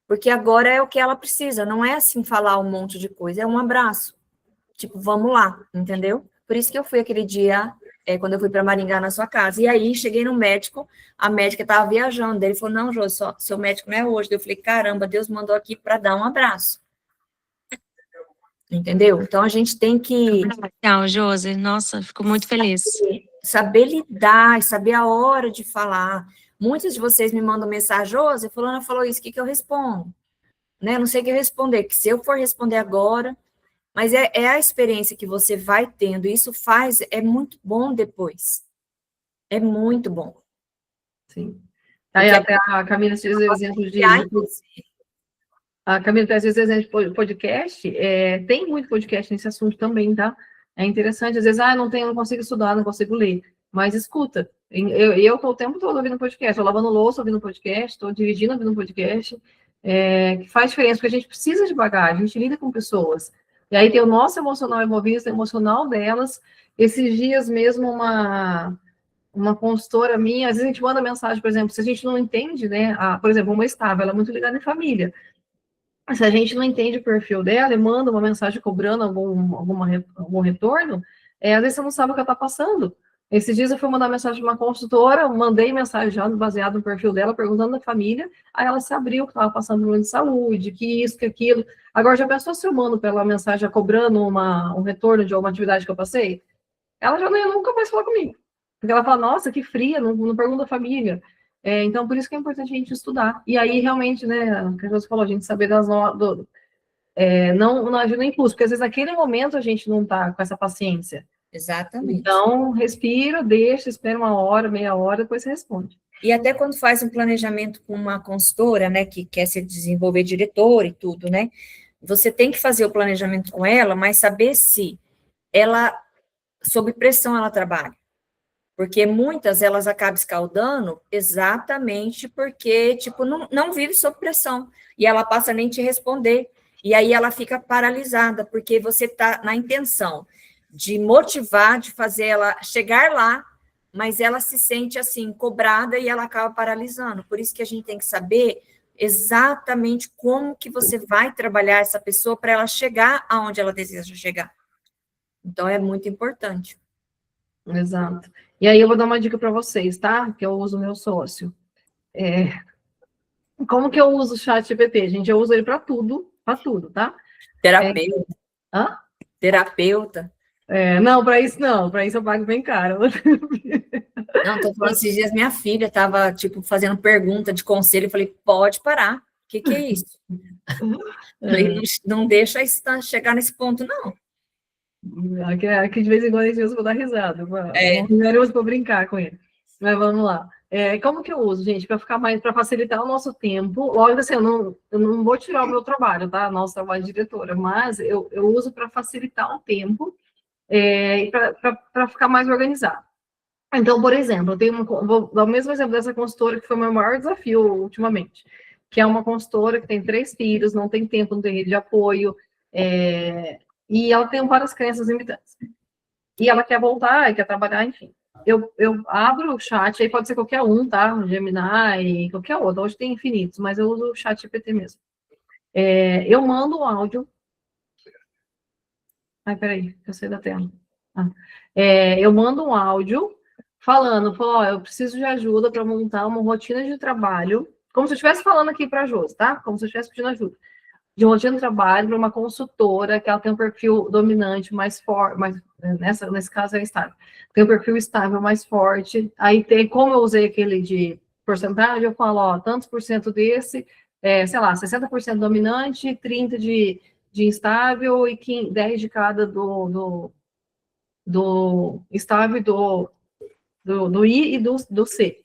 porque agora é o que ela precisa, não é assim falar um monte de coisa, é um abraço. Tipo, vamos lá, entendeu? Por isso que eu fui aquele dia, quando eu fui para Maringá na sua casa. E aí, cheguei no médico, a médica estava viajando. Ele falou, não, Josi, seu médico não é hoje. Eu falei, caramba, Deus mandou aqui para dar um abraço. Entendeu? Então, a gente tem que Legal, Josi. Nossa, fico muito feliz. saber lidar e saber a hora de falar. Muitos de vocês me mandam mensagem, Josi, fulana falou isso, o que eu respondo? Né? Não sei o que eu responder, que se eu for responder agora... Mas é a experiência que você vai tendo, isso é muito bom depois. É muito bom. Sim. Aí até a Camila fez o exemplo de... A Camila traz esse exemplo de podcast, tem muito podcast nesse assunto também, tá? É interessante, às vezes, não consigo estudar, não consigo ler, mas escuta. Eu estou o tempo todo ouvindo podcast, estou lavando louça ouvindo podcast, estou dirigindo ouvindo podcast, que faz diferença, porque a gente precisa de bagagem, a gente lida com pessoas. E aí tem o nosso emocional envolvido, o emocional delas. Esses dias mesmo, uma consultora minha, às vezes a gente manda mensagem, por exemplo, se a gente não entende, né? Por exemplo, uma estável, ela é muito ligada em família. Se a gente não entende o perfil dela e manda uma mensagem cobrando algum retorno, às vezes você não sabe o que ela está passando. Esses dias eu fui mandar mensagem para uma consultora, mandei mensagem já baseado no perfil dela, perguntando da família, aí ela se abriu que estava passando problema de saúde, que isso, que aquilo. Agora, já pensou se eu mando pela mensagem já cobrando um retorno de alguma atividade que eu passei? Ela já nunca mais falar comigo. Porque ela fala, nossa, que fria, não pergunta a família. Então, por isso que é importante a gente estudar. E aí, realmente, né, o que você falou, a gente saber não agir no impulso, porque às vezes naquele momento a gente não está com essa paciência. Exatamente. Então, respira, deixa, espera uma hora, meia hora, depois você responde. E até quando faz um planejamento com uma consultora, né, que quer se desenvolver diretor e tudo, né, você tem que fazer o planejamento com ela, mas saber se ela, sob pressão, ela trabalha. Porque muitas, elas acabam escaldando exatamente porque, tipo, não vive sob pressão. E ela passa a nem te responder. E aí ela fica paralisada, porque você está na intenção de motivar, de fazer ela chegar lá, mas ela se sente, assim, cobrada e ela acaba paralisando. Por isso que a gente tem que saber exatamente como que você vai trabalhar essa pessoa para ela chegar aonde ela deseja chegar. Então, é muito importante. Exato. E aí eu vou dar uma dica para vocês, tá? Que eu uso o meu sócio. Como que eu uso o ChatGPT? Gente, eu uso ele para tudo, tá? Terapeuta. Hã? Terapeuta. Não, para isso não, para isso eu pago bem caro. Não, tô falando, esses dias minha filha estava, tipo, fazendo pergunta de conselho, eu falei, pode parar, o que é isso? Falei, não deixa isso chegar nesse ponto, não. Aqui de vez em quando a gente usa para dar risada. Eu uso para brincar com ele. Mas vamos lá. Como que eu uso, gente? Para ficar mais, para facilitar o nosso tempo. Lógico assim, eu não vou tirar o meu trabalho, tá? Nosso trabalho de diretora, mas eu uso para facilitar o tempo e para ficar mais organizado. Então, por exemplo, vou dar o mesmo exemplo dessa consultora que foi o meu maior desafio ultimamente, que é uma consultora que tem 3 filhos, não tem tempo, não tem rede de apoio, e ela tem várias crenças limitantes. E ela quer voltar, quer trabalhar, enfim. Eu abro o chat, aí pode ser qualquer um, tá? Gemini, qualquer outro. Hoje tem infinitos, mas eu uso o chat GPT mesmo. Eu mando o áudio. Ai, peraí, eu saí da tela. Eu mando um áudio falando, eu preciso de ajuda para montar uma rotina de trabalho, como se eu estivesse falando aqui para a Josi, tá? Como se eu estivesse pedindo ajuda. De rotina de trabalho para uma consultora que ela tem um perfil dominante mais forte, nesse caso é estável. Tem um perfil estável mais forte. Aí tem, como eu usei aquele de porcentagem, eu falo, tantos por cento desse, sei lá, 60% dominante, 30% de instável e 10 de cada do estável e do I e do C.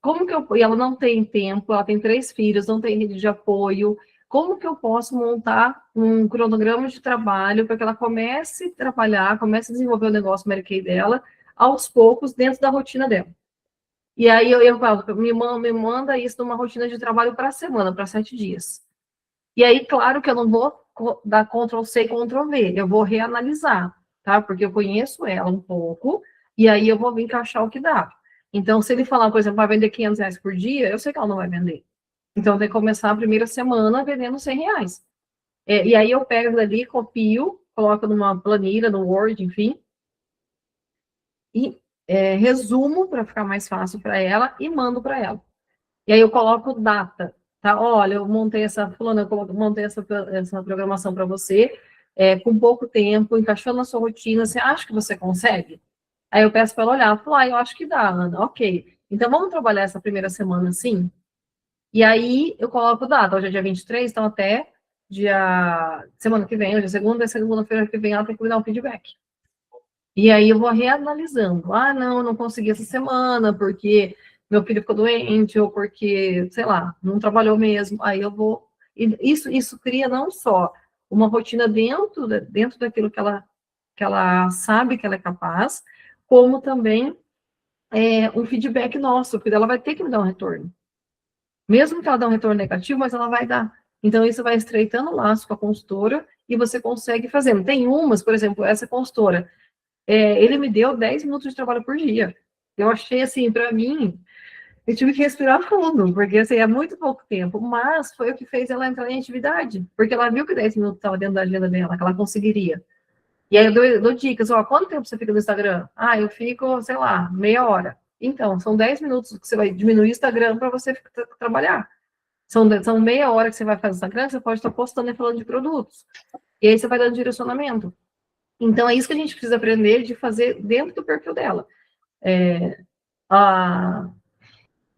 Como que e ela não tem tempo, ela tem 3 filhos, não tem rede de apoio, como que eu posso montar um cronograma de trabalho para que ela comece a trabalhar, comece a desenvolver o negócio Mary Kay dela, aos poucos, dentro da rotina dela. E aí eu falo, me manda isso numa rotina de trabalho para a semana, para 7 dias. E aí, claro que eu não vou dar Ctrl+C e Ctrl+V, eu vou reanalisar, tá? Porque eu conheço ela um pouco, e aí eu vou encaixar o que dá. Então, se ele falar, por exemplo, vai vender R$500 por dia, eu sei que ela não vai vender. Então, tem que começar a primeira semana vendendo R$100. E aí eu pego ali, copio, coloco numa planilha, no Word, enfim, e resumo para ficar mais fácil para ela e mando para ela. E aí eu coloco data, tá? Olha, eu montei montei essa programação para você, com pouco tempo, encaixando na sua rotina, você acha que você consegue? Aí eu peço para ela olhar, falar, eu acho que dá, Ana, ok. Então vamos trabalhar essa primeira semana assim? E aí eu coloco data, hoje é dia 23, então até semana que vem, hoje é segunda-feira que vem ela tem que me dar um feedback. E aí eu vou reanalisando. Ah, não consegui essa semana, porque meu filho ficou doente, ou porque, sei lá, não trabalhou mesmo. Aí eu vou... Isso cria não só uma rotina dentro daquilo que ela sabe que ela é capaz, como também um feedback nosso, porque ela vai ter que me dar um retorno. Mesmo que ela dê um retorno negativo, mas ela vai dar. Então, isso vai estreitando o laço com a consultora e você consegue fazer. Tem umas, por exemplo, essa consultora, ele me deu 10 minutos de trabalho por dia. Eu achei, assim, para mim, eu tive que respirar fundo, porque, assim, é muito pouco tempo. Mas foi o que fez ela entrar em atividade, porque ela viu que 10 minutos estava dentro da agenda dela, que ela conseguiria. E aí eu dou dicas, quanto tempo você fica no Instagram? Ah, eu fico, sei lá, meia hora. Então, são 10 minutos que você vai diminuir o Instagram para você trabalhar. São meia hora que você vai fazer o Instagram, você pode estar postando e falando de produtos. E aí você vai dando direcionamento. Então, é isso que a gente precisa aprender de fazer dentro do perfil dela.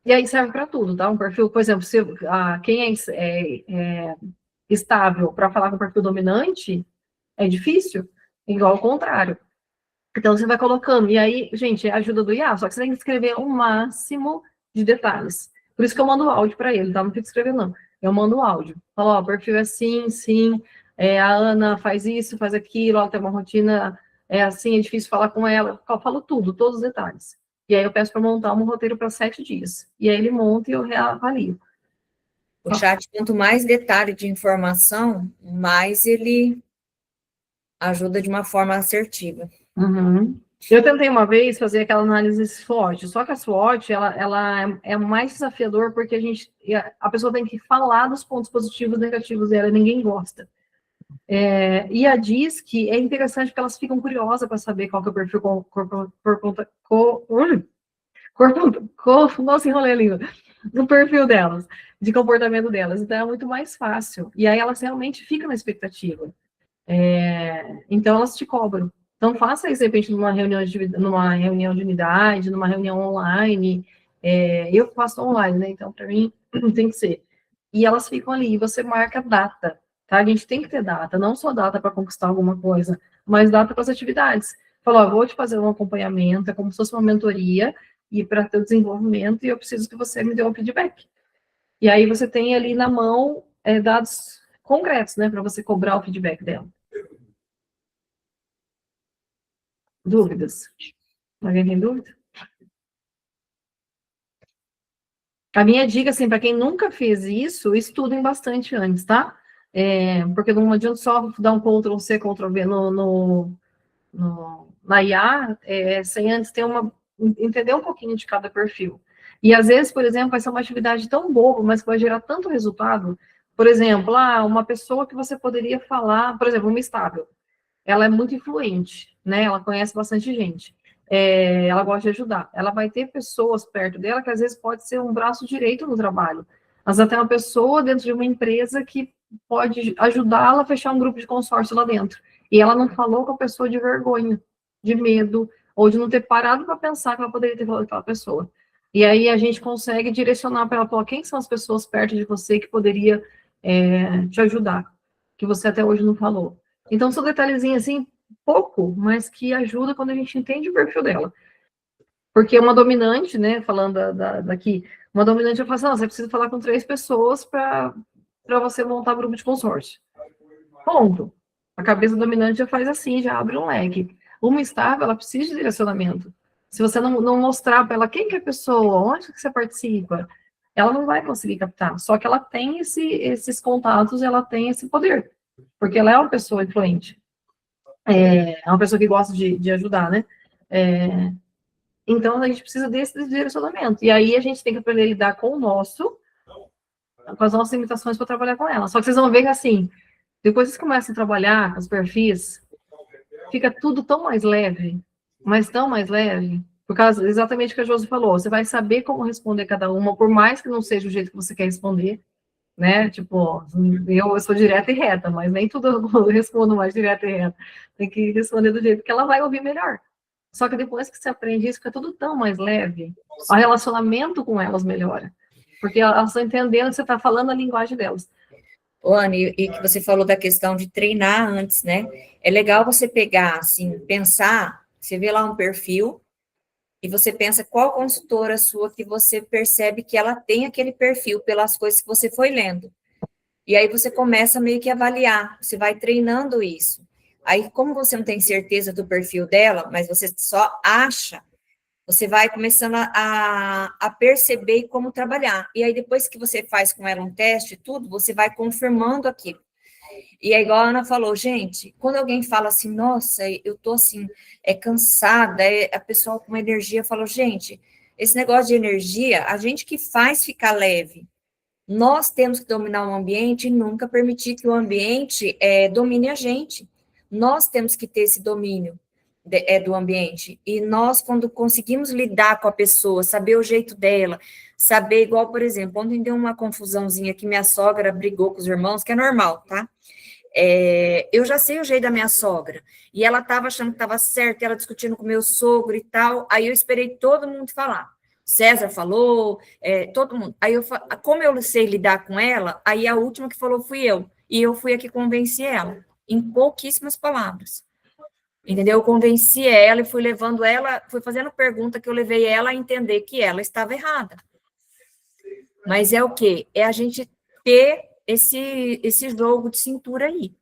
E aí serve para tudo, tá? Um perfil, por exemplo, quem é estável para falar com o perfil dominante, é difícil, igual ao contrário. Então, você vai colocando, e aí, gente, é a ajuda do IA, só que você tem que escrever o máximo de detalhes. Por isso que eu mando o áudio para ele, tá? Não fica escrevendo, não. Eu mando o áudio. Falo, o perfil é assim, sim, a Ana faz isso, faz aquilo, ela tem uma rotina, assim, é difícil falar com ela. Eu falo tudo, todos os detalhes. E aí eu peço para montar um roteiro para 7 dias. E aí ele monta e eu reavalio. O chat, quanto mais detalhe de informação, mais ele ajuda de uma forma assertiva. Uhum. Eu tentei uma vez fazer aquela análise SWOT, só que a SWOT, ela é mais desafiador porque a pessoa tem que falar dos pontos positivos e negativos dela, e ninguém gosta. E a DISC é interessante porque elas ficam curiosas para saber qual que é o perfil nossa, enrolei a língua, do perfil delas, de comportamento delas, então é muito mais fácil, e aí elas realmente ficam na expectativa. Então elas te cobram. Então faça isso, de repente, numa reunião de unidade, numa reunião online. Eu faço online, né? Então, para mim, tem que ser. E elas ficam ali, e você marca data, tá? A gente tem que ter data, não só data para conquistar alguma coisa, mas data para as atividades. Falou, vou te fazer um acompanhamento, é como se fosse uma mentoria, e para ter o desenvolvimento, e eu preciso que você me dê um feedback. E aí você tem ali na mão dados concretos, né, para você cobrar o feedback dela. Dúvidas? Alguém tem dúvida? A minha dica, assim, para quem nunca fez isso, estudem bastante antes, tá? Porque não adianta só dar um Ctrl+C, Ctrl+V na IA, sem antes entender um pouquinho de cada perfil. E às vezes, por exemplo, vai ser uma atividade tão boba, mas que vai gerar tanto resultado. Por exemplo, uma pessoa que você poderia falar, por exemplo, uma estável. Ela é muito influente, né? Ela conhece bastante gente. Ela gosta de ajudar. Ela vai ter pessoas perto dela que às vezes pode ser um braço direito no trabalho. Mas até uma pessoa dentro de uma empresa que pode ajudá-la a fechar um grupo de consórcio lá dentro. E ela não falou com a pessoa de vergonha, de medo, ou de não ter parado para pensar que ela poderia ter falado com aquela pessoa. E aí a gente consegue direcionar para ela, falar quem são as pessoas perto de você que poderia te ajudar, que você até hoje não falou. Então, são detalhezinhos assim, pouco, mas que ajuda quando a gente entende o perfil dela. Porque uma dominante, né, falando daqui, uma dominante, eu falo assim, não, você precisa falar com 3 pessoas para você montar grupo de consórcio. Ponto. A cabeça dominante já faz assim, já abre um leque. Uma estável, ela precisa de direcionamento. Se você não mostrar para ela quem que é a pessoa, onde que você participa, ela não vai conseguir captar. Só que ela tem esses contatos, ela tem esse poder. Porque ela é uma pessoa influente. É uma pessoa que gosta de ajudar, né? Então, a gente precisa desse direcionamento. E aí, a gente tem que aprender a lidar com com as nossas limitações para trabalhar com ela. Só que vocês vão ver que, assim, depois que vocês começam a trabalhar com os perfis, fica tudo tão mais leve, mas tão mais leve, por causa exatamente o que a Josi falou. Você vai saber como responder cada uma, por mais que não seja o jeito que você quer responder, né? Tipo, eu sou direta e reta, mas nem tudo eu respondo mais direta e reta. Tem que responder do jeito que ela vai ouvir melhor. Só que depois que você aprende isso, fica tudo tão mais leve. O relacionamento com elas melhora. Porque elas estão entendendo que você está falando a linguagem delas. Anne, e que você falou da questão de treinar antes, né? É legal você pegar, assim, pensar, você vê lá um perfil, e você pensa qual consultora sua que você percebe que ela tem aquele perfil pelas coisas que você foi lendo. E aí você começa meio que a avaliar, você vai treinando isso. Aí, como você não tem certeza do perfil dela, mas você só acha, você vai começando a perceber como trabalhar. E aí, depois que você faz com ela um teste e tudo, você vai confirmando aquilo. E é igual a Ana falou, gente, quando alguém fala assim, nossa, eu tô assim, cansada, a pessoa com uma energia falou, gente, esse negócio de energia, a gente que faz ficar leve. Nós temos que dominar o ambiente e nunca permitir que o ambiente domine a gente. Nós temos que ter esse domínio do ambiente. E nós, quando conseguimos lidar com a pessoa, saber o jeito dela, saber, igual, por exemplo, ontem deu uma confusãozinha que minha sogra brigou com os irmãos, que é normal, tá? Eu já sei o jeito da minha sogra, e ela estava achando que estava certo, ela discutindo com meu sogro e tal, aí eu esperei todo mundo falar. César falou, todo mundo. Aí, como eu sei lidar com ela, aí a última que falou fui eu, e eu fui a que convenci ela, em pouquíssimas palavras. Entendeu? Eu convenci ela e fui levando ela, fui fazendo pergunta que eu levei ela a entender que ela estava errada. Mas é o quê? É a gente ter esse jogo de cintura aí.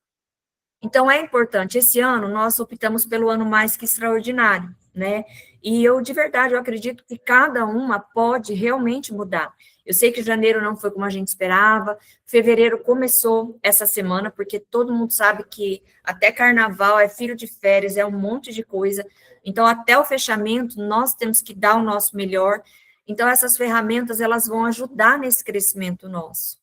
Então, é importante. Esse ano, nós optamos pelo ano mais que extraordinário, né? E eu, de verdade, eu acredito que cada uma pode realmente mudar. Eu sei que janeiro não foi como a gente esperava, fevereiro começou essa semana, porque todo mundo sabe que até carnaval é filho de férias, é um monte de coisa. Então, até o fechamento, nós temos que dar o nosso melhor. Então, essas ferramentas, elas vão ajudar nesse crescimento nosso.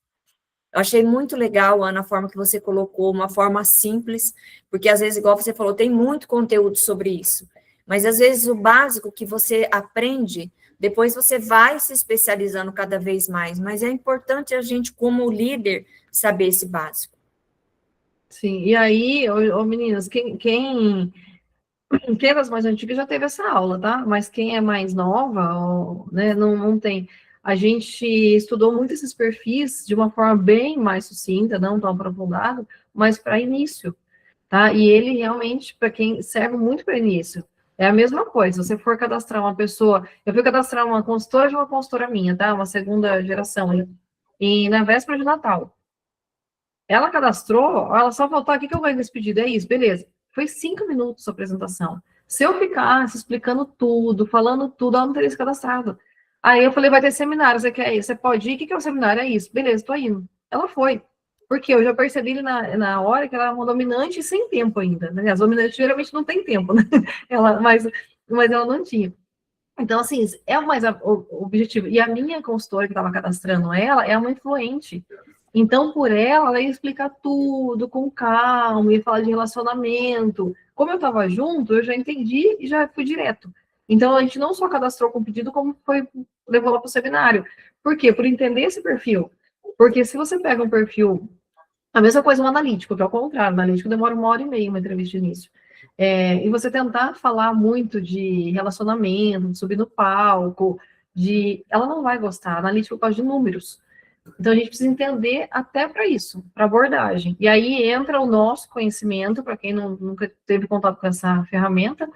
Eu achei muito legal, Ana, a forma que você colocou, uma forma simples, porque às vezes, igual você falou, tem muito conteúdo sobre isso, mas às vezes o básico que você aprende, depois você vai se especializando cada vez mais, mas é importante a gente, como líder, saber esse básico. Sim, e aí, meninas, quem é das mais antigas já teve essa aula, tá? Mas quem é mais nova, né, não tem. A gente estudou muito esses perfis de uma forma bem mais sucinta, não tão aprofundada, mas para início, tá? E ele realmente, para quem serve muito para início, é a mesma coisa. Se você for cadastrar uma pessoa, eu fui cadastrar uma consultora de uma consultora minha, tá? Uma segunda geração, e na véspera de Natal. Ela cadastrou, ela só faltou aqui que eu ganho esse pedido, é isso, beleza. Foi 5 minutos a apresentação. Se eu ficasse explicando tudo, falando tudo, ela não teria se cadastrado. Aí eu falei, vai ter seminário, você quer ir? Você pode ir? O que é o seminário? É isso. Beleza, tô indo. Ela foi. Porque eu já percebi na hora que ela era uma dominante sem tempo ainda, né? As dominantes geralmente não têm tempo, né? Mas ela não tinha. Então, assim, é o mais o objetivo. E a minha consultora que estava cadastrando ela é uma influente. Então, por ela ia explicar tudo com calma, ia falar de relacionamento. Como eu estava junto, eu já entendi e já fui direto. Então, a gente não só cadastrou com pedido, como levou lá para o seminário. Por quê? Por entender esse perfil. Porque se você pega um perfil, a mesma coisa no analítico, que é o contrário, o analítico demora 1h30 uma entrevista de início. E você tentar falar muito de relacionamento, de subir no palco, ela não vai gostar, a analítica gosta de números. Então, a gente precisa entender até para isso, para abordagem. E aí entra o nosso conhecimento, para quem nunca teve contato com essa ferramenta,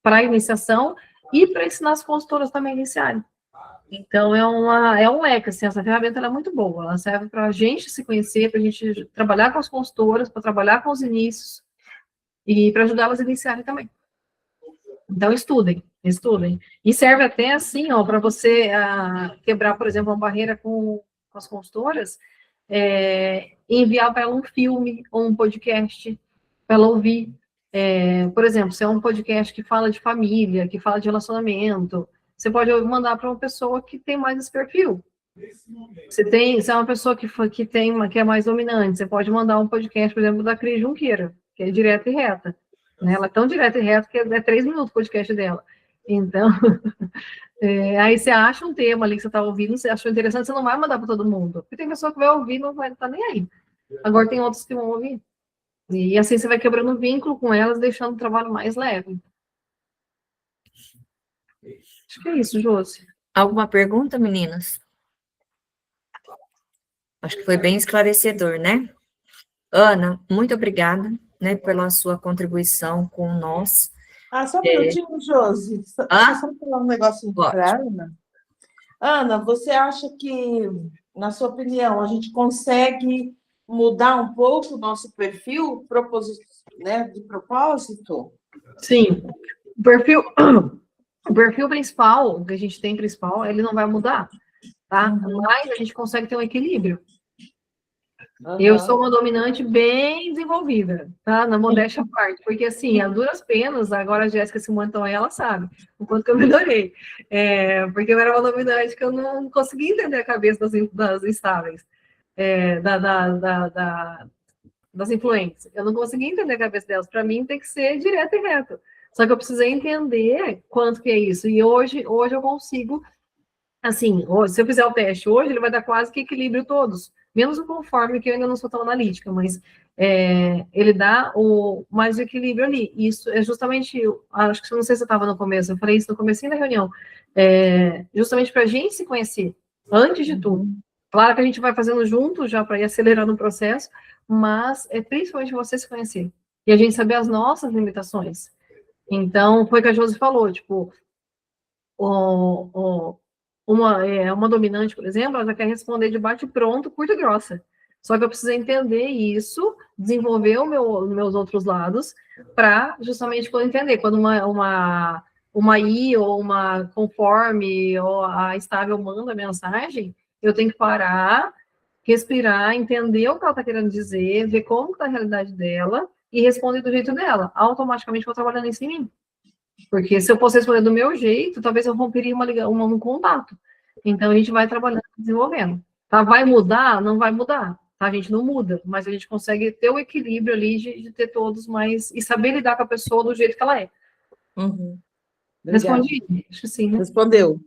para a iniciação e para ensinar as consultoras também a iniciarem. Então, é um leque, assim, essa ferramenta ela é muito boa, ela serve para a gente se conhecer, para a gente trabalhar com as consultoras, para trabalhar com os inícios e para ajudá-las a iniciarem também. Então, estudem. E serve até, assim, ó, para você quebrar, por exemplo, uma barreira com as consultoras, enviar para ela um filme ou um podcast para ela ouvir. Por exemplo, se é um podcast que fala de família, que fala de relacionamento, você pode mandar para uma pessoa que tem mais esse perfil. Se é uma pessoa que é mais dominante, você pode mandar um podcast, por exemplo, da Cris Junqueira, que é direta e reta. Né? Ela é tão direta e reta que é 3 minutos o podcast dela. Então, aí você acha um tema ali que você está ouvindo, você achou interessante, você não vai mandar para todo mundo. Porque tem pessoa que vai ouvir e não vai estar nem aí. Agora tem outros que vão ouvir. E assim você vai quebrando vínculo com elas, deixando o trabalho mais leve. Acho que é isso, Josi. Alguma pergunta, meninas? Acho que foi bem esclarecedor, né? Ana, muito obrigada, né, pela sua contribuição com nós. Só um minutinho, Josi. Deixa eu só falar um negocinho para a Ana. Ana, você acha que, na sua opinião, a gente consegue mudar um pouco o nosso perfil, né, de propósito? Sim. O perfil principal, o que a gente tem principal, ele não vai mudar, tá? Mas a gente consegue ter um equilíbrio. Eu sou uma dominante bem desenvolvida, tá? Na modéstia à parte, porque assim, a duras penas, agora a Jéssica se montou aí, ela sabe o quanto que eu melhorei. Porque eu era uma dominante que eu não conseguia entender a cabeça das instáveis, das influentes. Eu não conseguia entender a cabeça delas. Para mim tem que ser direto e reto. Só que eu precisei entender quanto que é isso. E hoje eu consigo, assim, se eu fizer o teste hoje, ele vai dar quase que equilíbrio todos. Menos o conforme, que eu ainda não sou tão analítica, mas ele dá mais equilíbrio ali. Isso é justamente, acho que não sei se você estava no começo, eu falei isso no comecinho da reunião, justamente para a gente se conhecer, antes de tudo. Claro que a gente vai fazendo junto, já para ir acelerando o processo, mas é principalmente você se conhecer. E a gente saber as nossas limitações. Então, foi o que a Josi falou, tipo, uma dominante, por exemplo, ela já quer responder de bate-pronto, curta e grossa. Só que eu preciso entender isso, desenvolver os meus outros lados, para justamente quando entender. Quando uma I ou uma conforme ou a estável manda a mensagem, eu tenho que parar, respirar, entender o que ela está querendo dizer, ver como está a realidade dela e responder do jeito dela. Automaticamente vou trabalhando isso em mim. Porque se eu fosse responder do meu jeito, talvez eu romperia um contato. Então, a gente vai trabalhando, desenvolvendo. Tá? Vai mudar? Não vai mudar. Tá? A gente não muda, mas a gente consegue ter o equilíbrio ali de ter todos mais... E saber lidar com a pessoa do jeito que ela é. Respondi? Acho que sim, né? Respondeu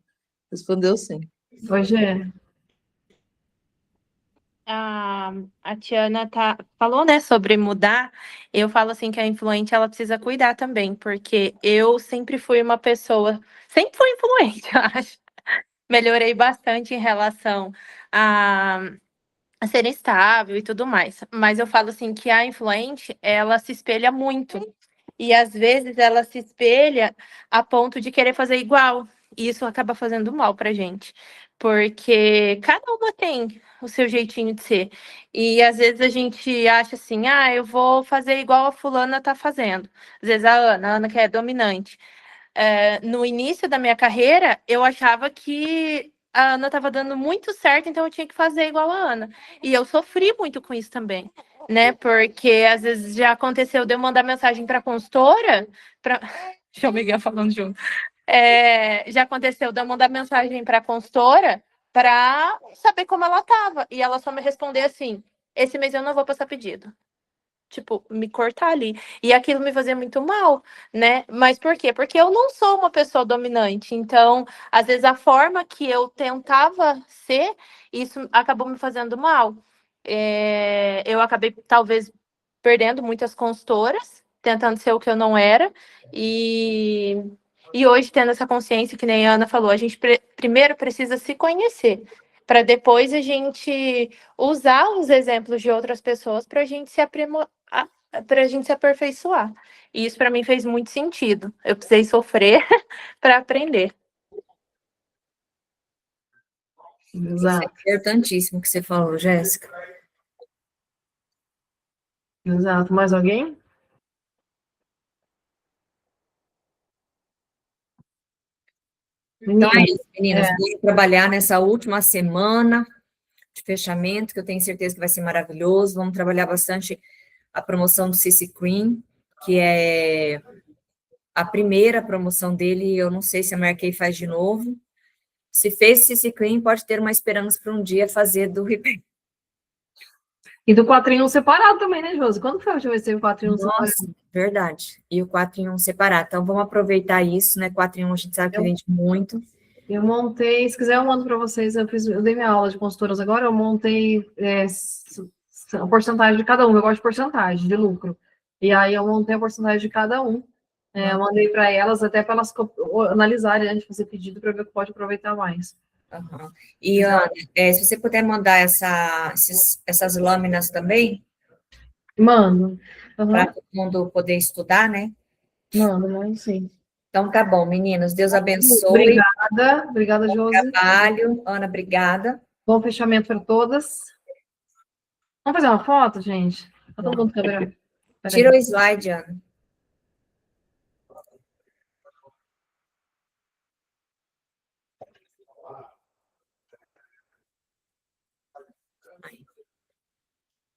sim. Hoje é. A Tiana falou, né, sobre mudar. Eu falo assim que a influente ela precisa cuidar também, porque eu sempre fui uma pessoa, sempre fui influente, eu acho. Melhorei bastante em relação a ser estável e tudo mais. Mas eu falo assim que a influente, ela se espelha muito. E às vezes ela se espelha a ponto de querer fazer igual. E isso acaba fazendo mal pra gente. Porque cada uma tem o seu jeitinho de ser. E às vezes a gente acha assim, eu vou fazer igual a fulana tá fazendo. Às vezes a Ana que é dominante. No início da minha carreira, eu achava que a Ana estava dando muito certo, então eu tinha que fazer igual a Ana. E eu sofri muito com isso também, né? Porque às vezes já aconteceu de eu mandar mensagem para a consultora, deixa eu Miguel falando junto. Já aconteceu de eu mandar mensagem para a consultora para saber como ela estava. E ela só me responder assim: esse mês eu não vou passar pedido. Tipo, me cortar ali. E aquilo me fazia muito mal, né? Mas por quê? Porque eu não sou uma pessoa dominante. Então, às vezes, a forma que eu tentava ser, isso acabou me fazendo mal. Eu acabei, talvez, perdendo muitas consultoras, tentando ser o que eu não era. E hoje, tendo essa consciência, que nem a Ana falou, a gente primeiro precisa se conhecer. para depois a gente usar os exemplos de outras pessoas para a gente se para a gente se aperfeiçoar. E isso para mim fez muito sentido. Eu precisei sofrer para aprender. Isso é Exato, importantíssimo que você falou, Jéssica. exato. Mais alguém? Então é Menina, isso, meninas. Vamos trabalhar nessa última semana de fechamento, que eu tenho certeza que vai ser maravilhoso. Vamos trabalhar bastante a promoção do CC Cream, que é a primeira promoção dele. Eu não sei se a Mary faz de novo. Se fez CC Cream, pode ter uma esperança para um dia fazer do Repair. e do 4 em 1 separado também, né, Josi? Quando foi a última vez que teve 4 em 1 separado? Nossa, verdade. E o 4 em 1 separado. Então, vamos aproveitar isso, né? 4 em 1 a gente sabe que vende muito. Eu montei, se quiser eu mando para vocês, eu dei minha aula de consultoras agora, eu montei a porcentagem de cada um, eu gosto de porcentagem de lucro. E aí eu montei a porcentagem de cada um. Eu mandei para elas, até para elas analisarem antes de fazer pedido, para ver o que pode aproveitar mais. Uhum. E, Ana, se você puder mandar essas lâminas também, Mando. para todo mundo poder estudar, né? Mando, sim. Então, tá bom, meninos. Deus abençoe. Obrigada, Josi. Trabalho. Ana, obrigada. Bom fechamento para todas. Vamos fazer uma foto, gente? Tá todo mundo câmera. Tira o slide, Ana.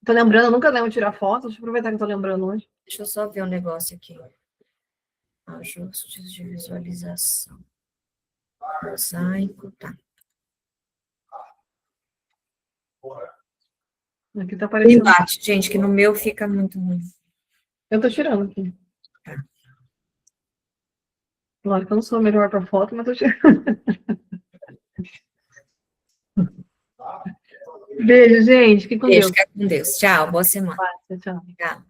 Tô lembrando, eu nunca lembro de tirar foto. Deixa eu aproveitar que eu tô lembrando hoje. Deixa eu só ver um negócio aqui. Ajustes de visualização. Mosaico, tá. Aqui tá aparecendo. Embate, gente, que no meu fica muito ruim. Eu tô tirando aqui. Tá. Claro que eu não sou a melhor para foto, mas tô tirando. Beijo, gente. Fique com Beijo, Deus. fica com Deus. Tchau, boa semana. Tchau. Tchau.